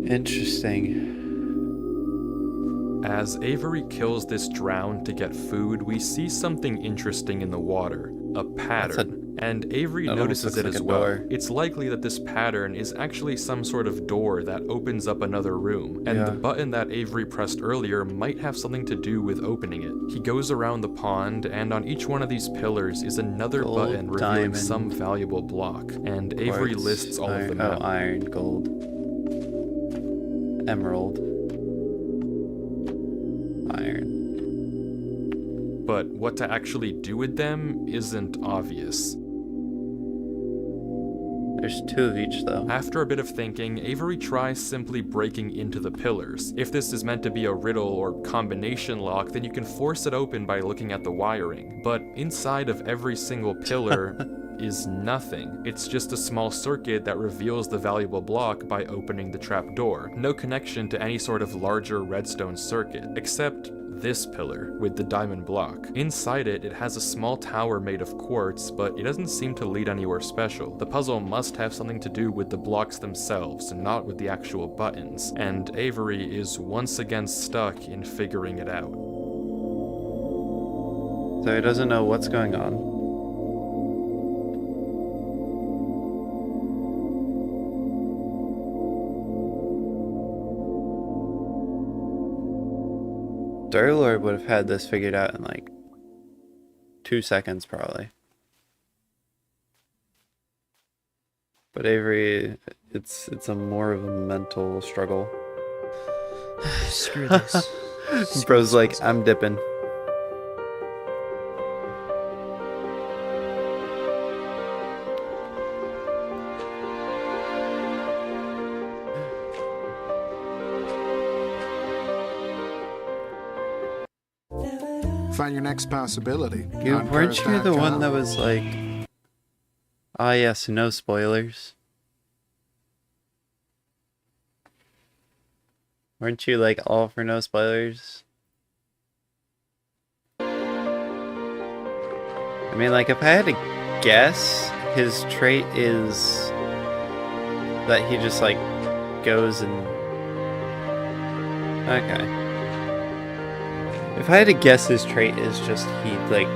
A: Interesting.
C: As Avery kills this drown to get food, we see something interesting in the water, a pattern. And Avery
A: that almost
C: notices
A: looks
C: it
A: like
C: as
A: a
C: well.
A: door.
C: It's likely that this pattern is actually some sort of door that opens up another room, and the
A: Yeah.
C: button that Avery pressed earlier might have something to do with opening it. He goes around the pond, and on each one of these pillars is another
A: Gold,
C: button revealing
A: diamond,
C: some valuable block, and Avery
A: Quartz,
C: lists all of
A: iron,
C: them out.
A: iron, gold, emerald, iron.
C: But what to actually do with them isn't obvious.
A: There's 2 of each, though.
C: After a bit of thinking, Avery tries simply breaking into the pillars. If this is meant to be a riddle or combination lock, then you can force it open by looking at the wiring. But inside of every single pillar is nothing. It's just a small circuit that reveals the valuable block by opening the trap door. No connection to any sort of larger redstone circuit, except this pillar with the diamond block. Inside it, it has a small tower made of quartz, but it doesn't seem to lead anywhere special. The puzzle must have something to do with the blocks themselves, not with the actual buttons, and Avery is once again stuck in figuring it out.
A: So he doesn't know what's going on. Darlord would have had this figured out in like 2 seconds, probably. But Avery, it's a more of a mental struggle.
D: Screw this.
A: Bro's like, I'm dipping.
I: Find your next possibility.
A: Weren't you the one that was like, ah yes, no spoilers? Weren't you like all for no spoilers? I mean, like, if I had to guess, his trait is that he just like goes and... Okay. If I had to guess, his trait is just he like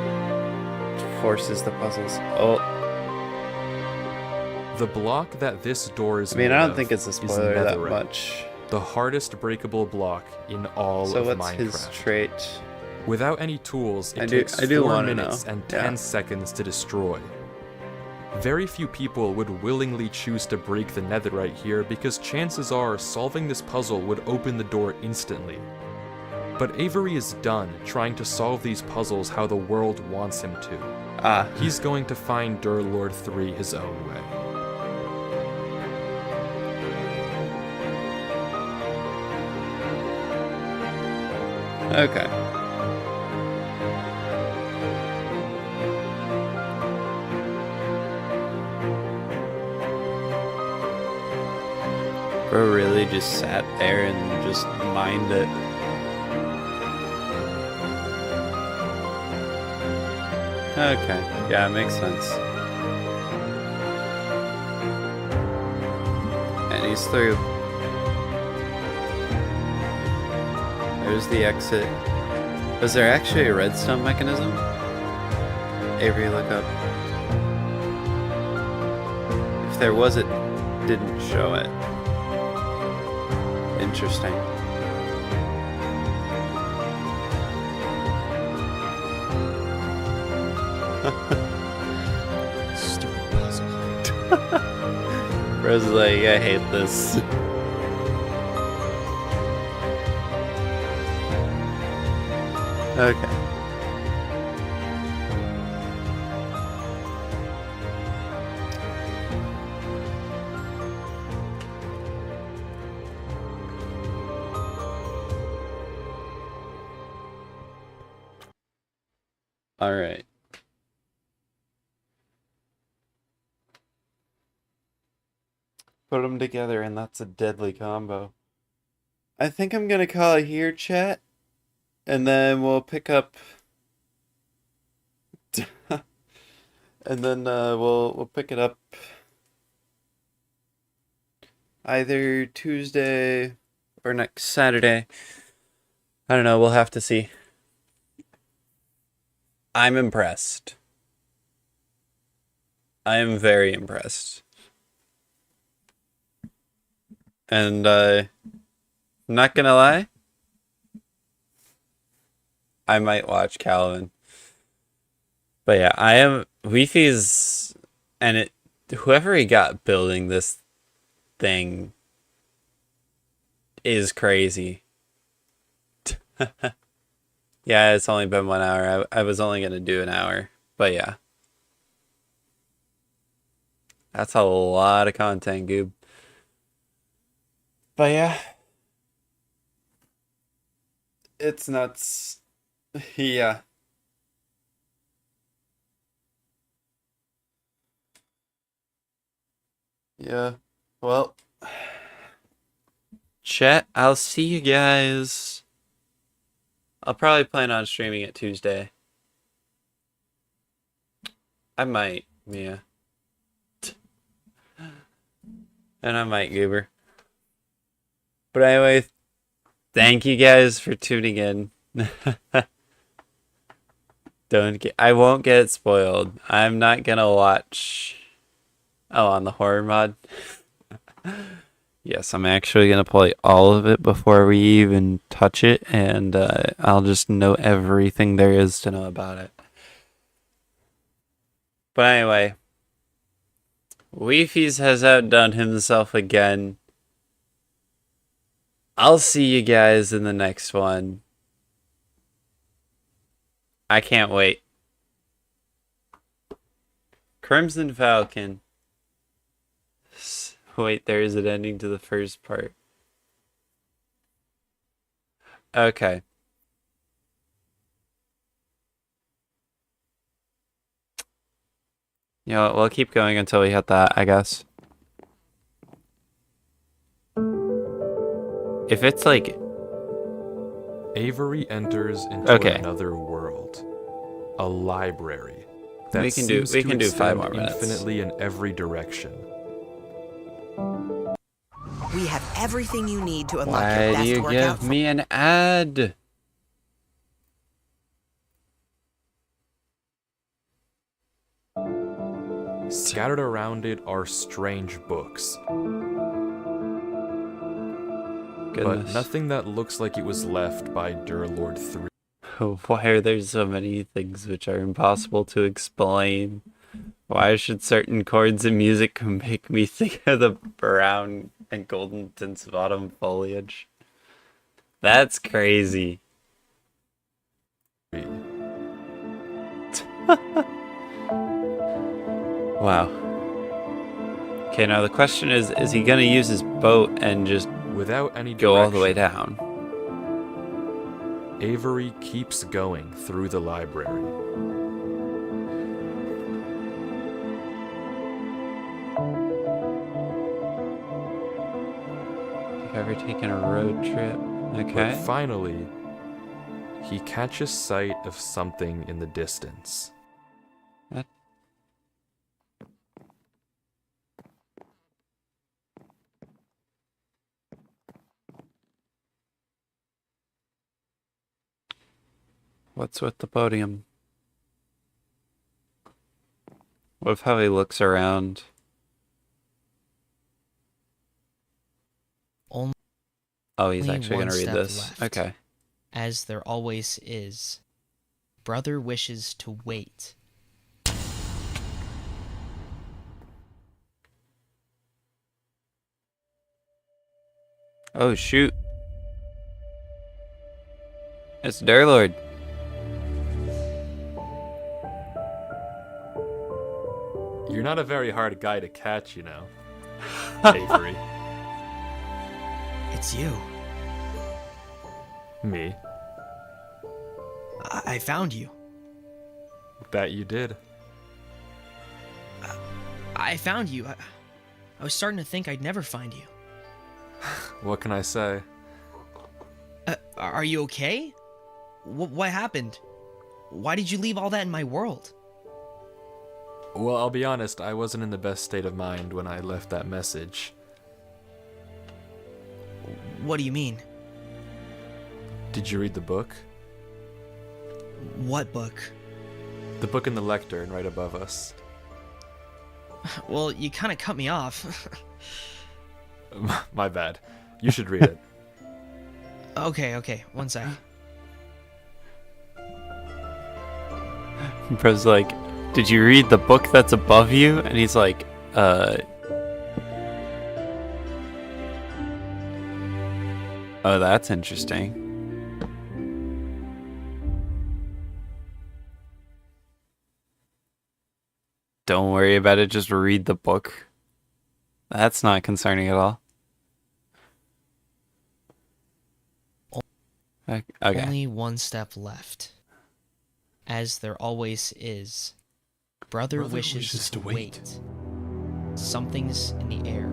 A: forces the puzzles. Oh.
C: The block that this door is
A: I mean,
C: made
A: I don't
C: of
A: think it's a
C: is
A: spoiler that
C: netherite,
A: much.
C: the hardest breakable block in all
A: So
C: of
A: what's
C: Minecraft.
A: his trait?
C: Without any tools, it
A: I
C: takes
A: do
C: 4
A: wanna
C: minutes
A: know.
C: and
A: Yeah.
C: 10 seconds to destroy. Very few people would willingly choose to break the netherite here because chances are solving this puzzle would open the door instantly. But Avery is done trying to solve these puzzles how the world wants him to.
A: Ah.
C: He's going to find Durlord 3 his own way.
A: Okay. Bro really just sat there and just mined it. Okay, yeah, it makes sense. And he's through. There's the exit. Was there actually a redstone mechanism? Avery, look up. If there was, it didn't show it. Interesting.
D: Stupid puzzle.
A: Bro's like, I hate this. Okay. All right. Put them together, and that's a deadly combo. I think I'm gonna call it here, chat, and then we'll pick up. And then we'll pick it up either Tuesday or next Saturday. I don't know, we'll have to see. I'm impressed. I am very impressed. And I'm not gonna lie, I might watch Calvin. But yeah, I am Wifies, and whoever he got building this thing is crazy. Yeah, it's only been 1 hour. I was only gonna do an hour, but yeah. That's a lot of content, Goob. But yeah. It's nuts. Yeah. Yeah. Well, chat, I'll see you guys. I'll probably plan on streaming it Tuesday. I might, Mia. And I might, Goober. But anyway, thank you guys for tuning in. I won't get spoiled. I'm not gonna watch. Oh, on the horror mod. Yes, I'm actually gonna play all of it before we even touch it, and I'll just know everything there is to know about it. But anyway, Wifies has outdone himself again. I'll see you guys in the next one. I can't wait. Crimson Falcon. Wait, there is an ending to the first part. Okay. You know what, we'll keep going until we hit that, I guess. If it's like...
C: Avery enters into
A: Okay.
C: another world. A library. That
A: We can do
C: seems to
A: 5
C: extend
A: more minutes.
C: infinitely in every direction.
J: We have everything you need to unlock your
A: Why
J: best
A: do you
J: workout.
A: give me an ad?
C: Scattered around it are strange books, but
A: Goodness.
C: nothing that looks like it was left by Durlord 3.
A: Why are there so many things which are impossible to explain? Why should certain chords in music make me think of the brown and golden tints of autumn foliage? That's crazy. Wow. Okay, now the question is he gonna use his boat and just
C: Without any
A: go all the way
C: direction,
A: down?
C: Avery keeps going through the library.
A: Have you ever taken a road trip? Okay.
C: But finally, he catches sight of something in the distance.
A: What? What's with the podium? What if how he looks around?
D: Only
A: Oh, he's actually
D: one
A: gonna read
D: step
A: this.
D: left.
A: Okay.
D: as there always is. Brother wishes to wait.
A: Oh shoot. It's Durlord.
C: You're not a very hard guy to catch, you know, Avery.
D: It's you.
C: Me.
D: I found you.
C: That you did.
D: I found you. I was starting to think I'd never find you.
C: What can I say?
D: Are you okay? What happened? Why did you leave all that in my world?
C: Well, I'll be honest, I wasn't in the best state of mind when I left that message.
D: What do you mean?
C: Did you read the book?
D: What book?
C: The book in the lectern right above us.
D: Well, you kind of cut me off.
C: My bad. You should read it.
D: Okay, one sec.
A: Bro's like, did you read the book that's above you? And he's like, Oh, that's interesting. Don't worry about it, just read the book. That's not concerning at all. Okay.
D: Only one step left. As there always is. Brother wishes to wait. Something's in the air.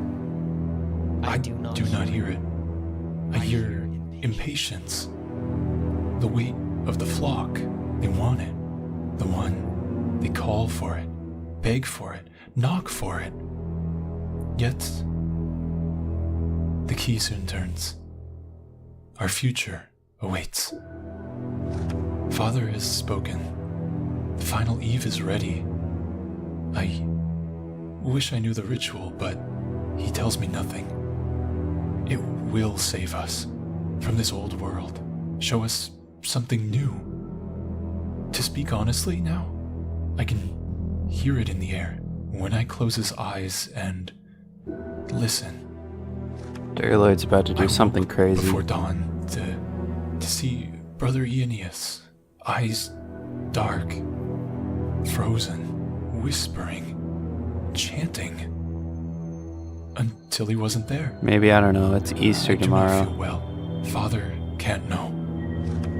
D: I do not
K: hear it. I hear impatience. The weight of the flock. They want it. The one. They call for it. Beg for it. Knock for it. Yet, the key soon turns. Our future awaits. Father has spoken. The final eve is ready. I wish I knew the ritual, but he tells me nothing. It will save us from this old world, show us something new. To speak honestly now, I can hear it in the air when I close his eyes and listen.
A: Darelord's about to do something crazy.
K: Before dawn, to see Brother Aeneas, eyes dark, frozen, whispering, chanting, until he wasn't there.
A: Maybe, I don't know, it's Easter tomorrow.
K: I do not feel well. Father can't know.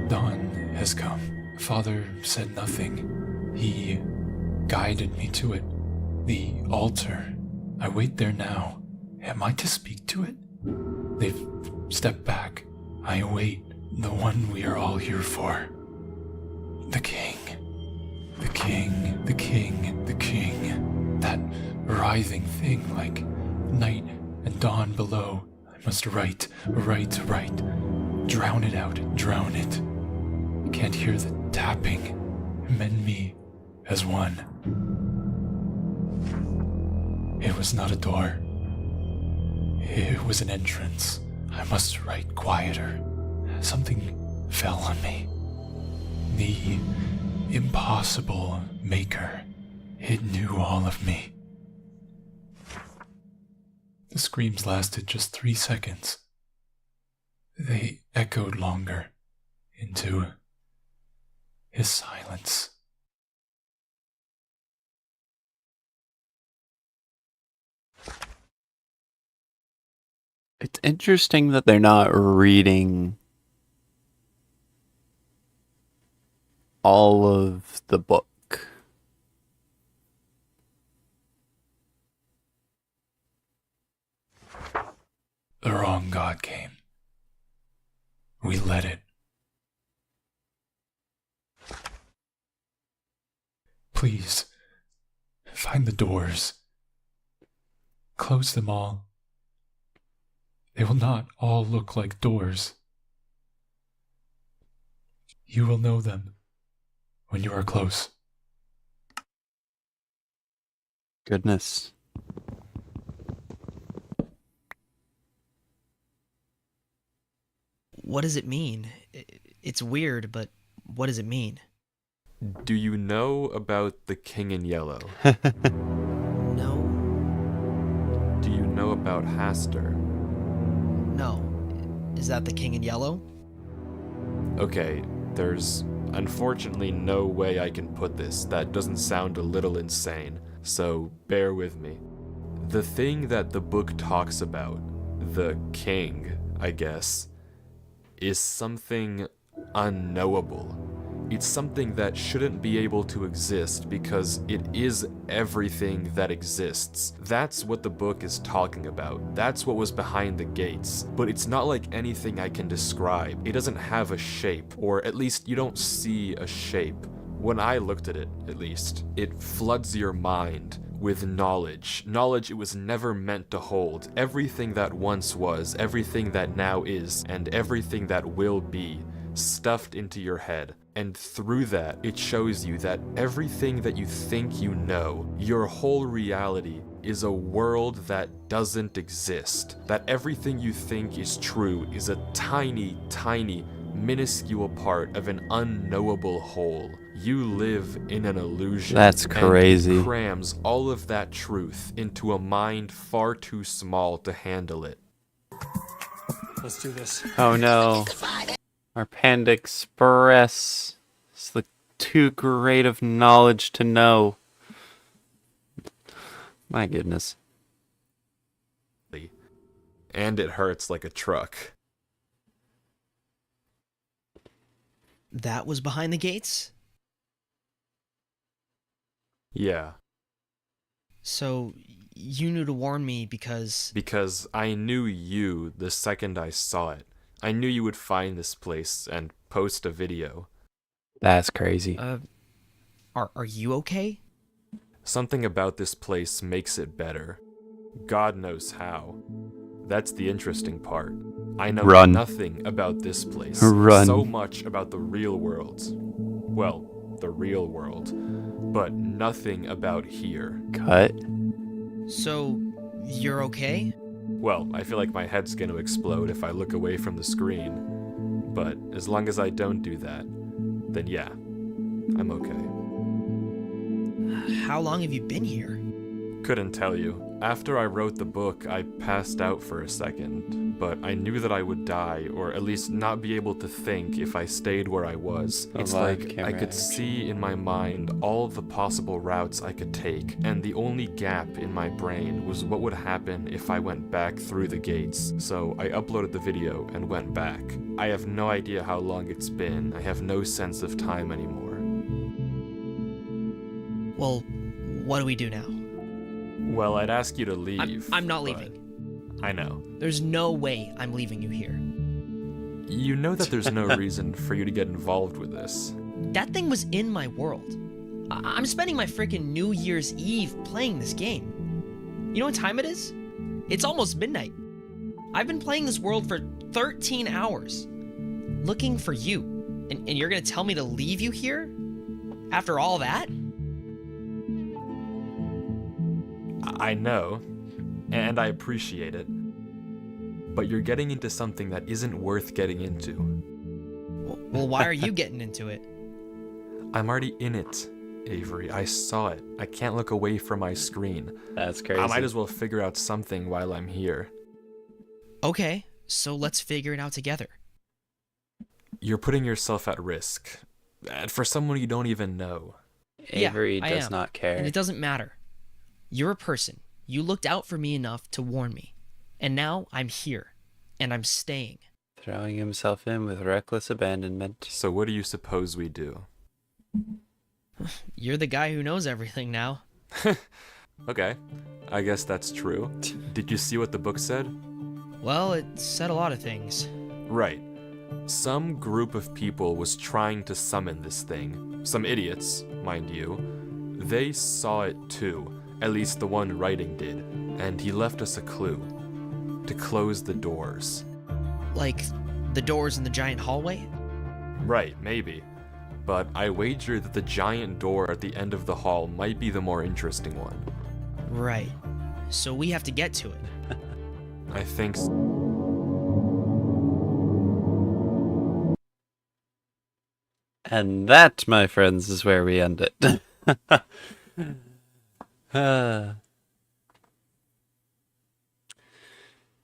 K: Dawn has come. Father said nothing. He guided me to it. The altar. I wait there now. Am I to speak to it? They've stepped back. I await the one we are all here for. The king. The king, the king, the king. That writhing thing like night and dawn below. I must write. Drown it out, drown it. I can't hear the tapping. Mend me as one. It was not a door. It was an entrance. I must write quieter. Something fell on me. The impossible maker. It knew all of me. The screams lasted just 3 seconds. They echoed longer into his silence.
A: It's interesting that they're not reading all of the book.
K: The wrong God came. We let it. Please, find the doors. Close them all. They will not all look like doors. You will know them when you are close.
A: Goodness.
D: What does it mean? It's weird, but what does it mean?
C: Do you know about the King in Yellow?
D: No.
C: Do you know about Hastur?
D: No. Is that the King in Yellow?
C: Okay, there's unfortunately no way I can put this that doesn't sound a little insane, so bear with me. The thing that the book talks about, the king, I guess, is something unknowable. It's something that shouldn't be able to exist because it is everything that exists. That's what the book is talking about. That's what was behind the gates. But it's not like anything I can describe. It doesn't have a shape, or at least you don't see a shape. When I looked at it, at least, it floods your mind with knowledge. Knowledge it was never meant to hold. Everything that once was, everything that now is, and everything that will be, stuffed into your head. And through that, it shows you that everything that you think you know, your whole reality, is a world that doesn't exist. That everything you think is true is a tiny, tiny, minuscule part of an unknowable whole. You live in an illusion.
A: That's crazy.
C: And it crams all of that truth into a mind far too small to handle it.
K: Let's do this.
A: Oh no. Our Panda Express is the too great of knowledge to know. My goodness.
C: And it hurts like a truck.
D: That was behind the gates?
C: Yeah.
D: So, you knew to warn me because...
C: Because I knew you the second I saw it. I knew you would find this place and post a video.
A: That's crazy.
D: Are you okay?
C: Something about this place makes it better. God knows how. That's the interesting part. I know nothing about this place. So much about the real world. Well, the real world. But nothing about here.
A: Cut.
D: So, you're okay?
C: Well, I feel like my head's gonna explode if I look away from the screen. But as long as I don't do that, then yeah, I'm okay.
D: How long have you been here?
C: Couldn't tell you. After I wrote the book, I passed out for a second, but I knew that I would die, or at least not be able to think if I stayed where I was. It's like I could see in my mind all of the possible routes I could take, and the only gap in my brain was what would happen if I went back through the gates. So I uploaded the video and went back. I have no idea how long it's been. I have no sense of time anymore.
D: Well, what do we do now?
C: Well, I'd ask you to leave.
D: I'm not leaving.
C: I know.
D: There's no way I'm leaving you here.
C: You know that there's no reason for you to get involved with this.
D: That thing was in my world. I'm spending my freaking New Year's Eve playing this game. You know what time it is? It's almost midnight. I've been playing this world for 13 hours, looking for you. And you're gonna tell me to leave you here? After all that?
C: I know, and I appreciate it, but you're getting into something that isn't worth getting into.
D: Well, why are you getting into it?
C: I'm already in it, Avery. I saw it. I can't look away from my screen.
A: That's crazy.
C: I might as well figure out something while I'm here.
D: Okay, so let's figure it out together.
C: You're putting yourself at risk, for someone you don't even know.
A: Avery
D: I
A: does
D: am,
A: not care.
D: And it doesn't matter. You're a person. You looked out for me enough to warn me. And now I'm here. And I'm staying.
A: Throwing himself in with reckless abandonment.
C: So what do you suppose we do?
D: You're the guy who knows everything now.
C: Okay, I guess that's true. Did you see what the book said?
D: Well, it said a lot of things.
C: Right. Some group of people was trying to summon this thing. Some idiots, mind you. They saw it too. At least the one writing did, and he left us a clue. To close the doors.
D: Like, the doors in the giant hallway?
C: Right, maybe. But I wager that the giant door at the end of the hall might be the more interesting one.
D: Right. So we have to get to it.
C: I think so.
A: And that, my friends, is where we end it.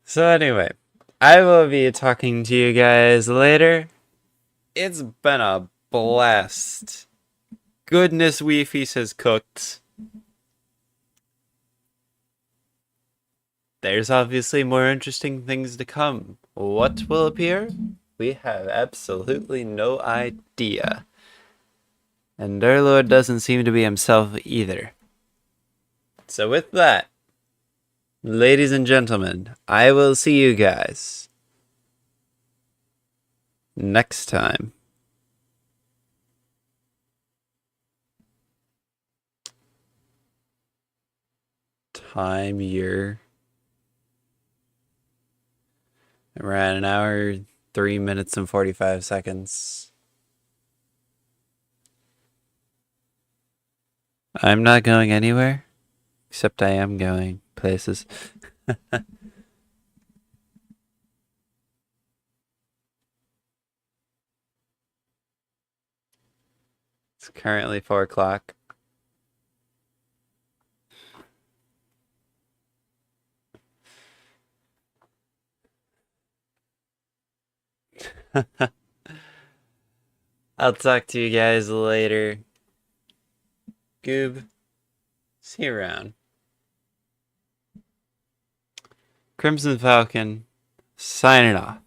A: So anyway, I will be talking to you guys later. It's been a blast. Goodness, Wifies has cooked. There's obviously more interesting things to come. What will appear? We have absolutely no idea. And our Lord doesn't seem to be himself either. So with that, ladies and gentlemen, I will see you guys next time. time year. We're at 1 hour, 3 minutes, and 45 seconds. I'm not going anywhere, except I am going places. It's currently 4 o'clock. I'll talk to you guys later. Goob. See you around. Crimson Falcon, signing off.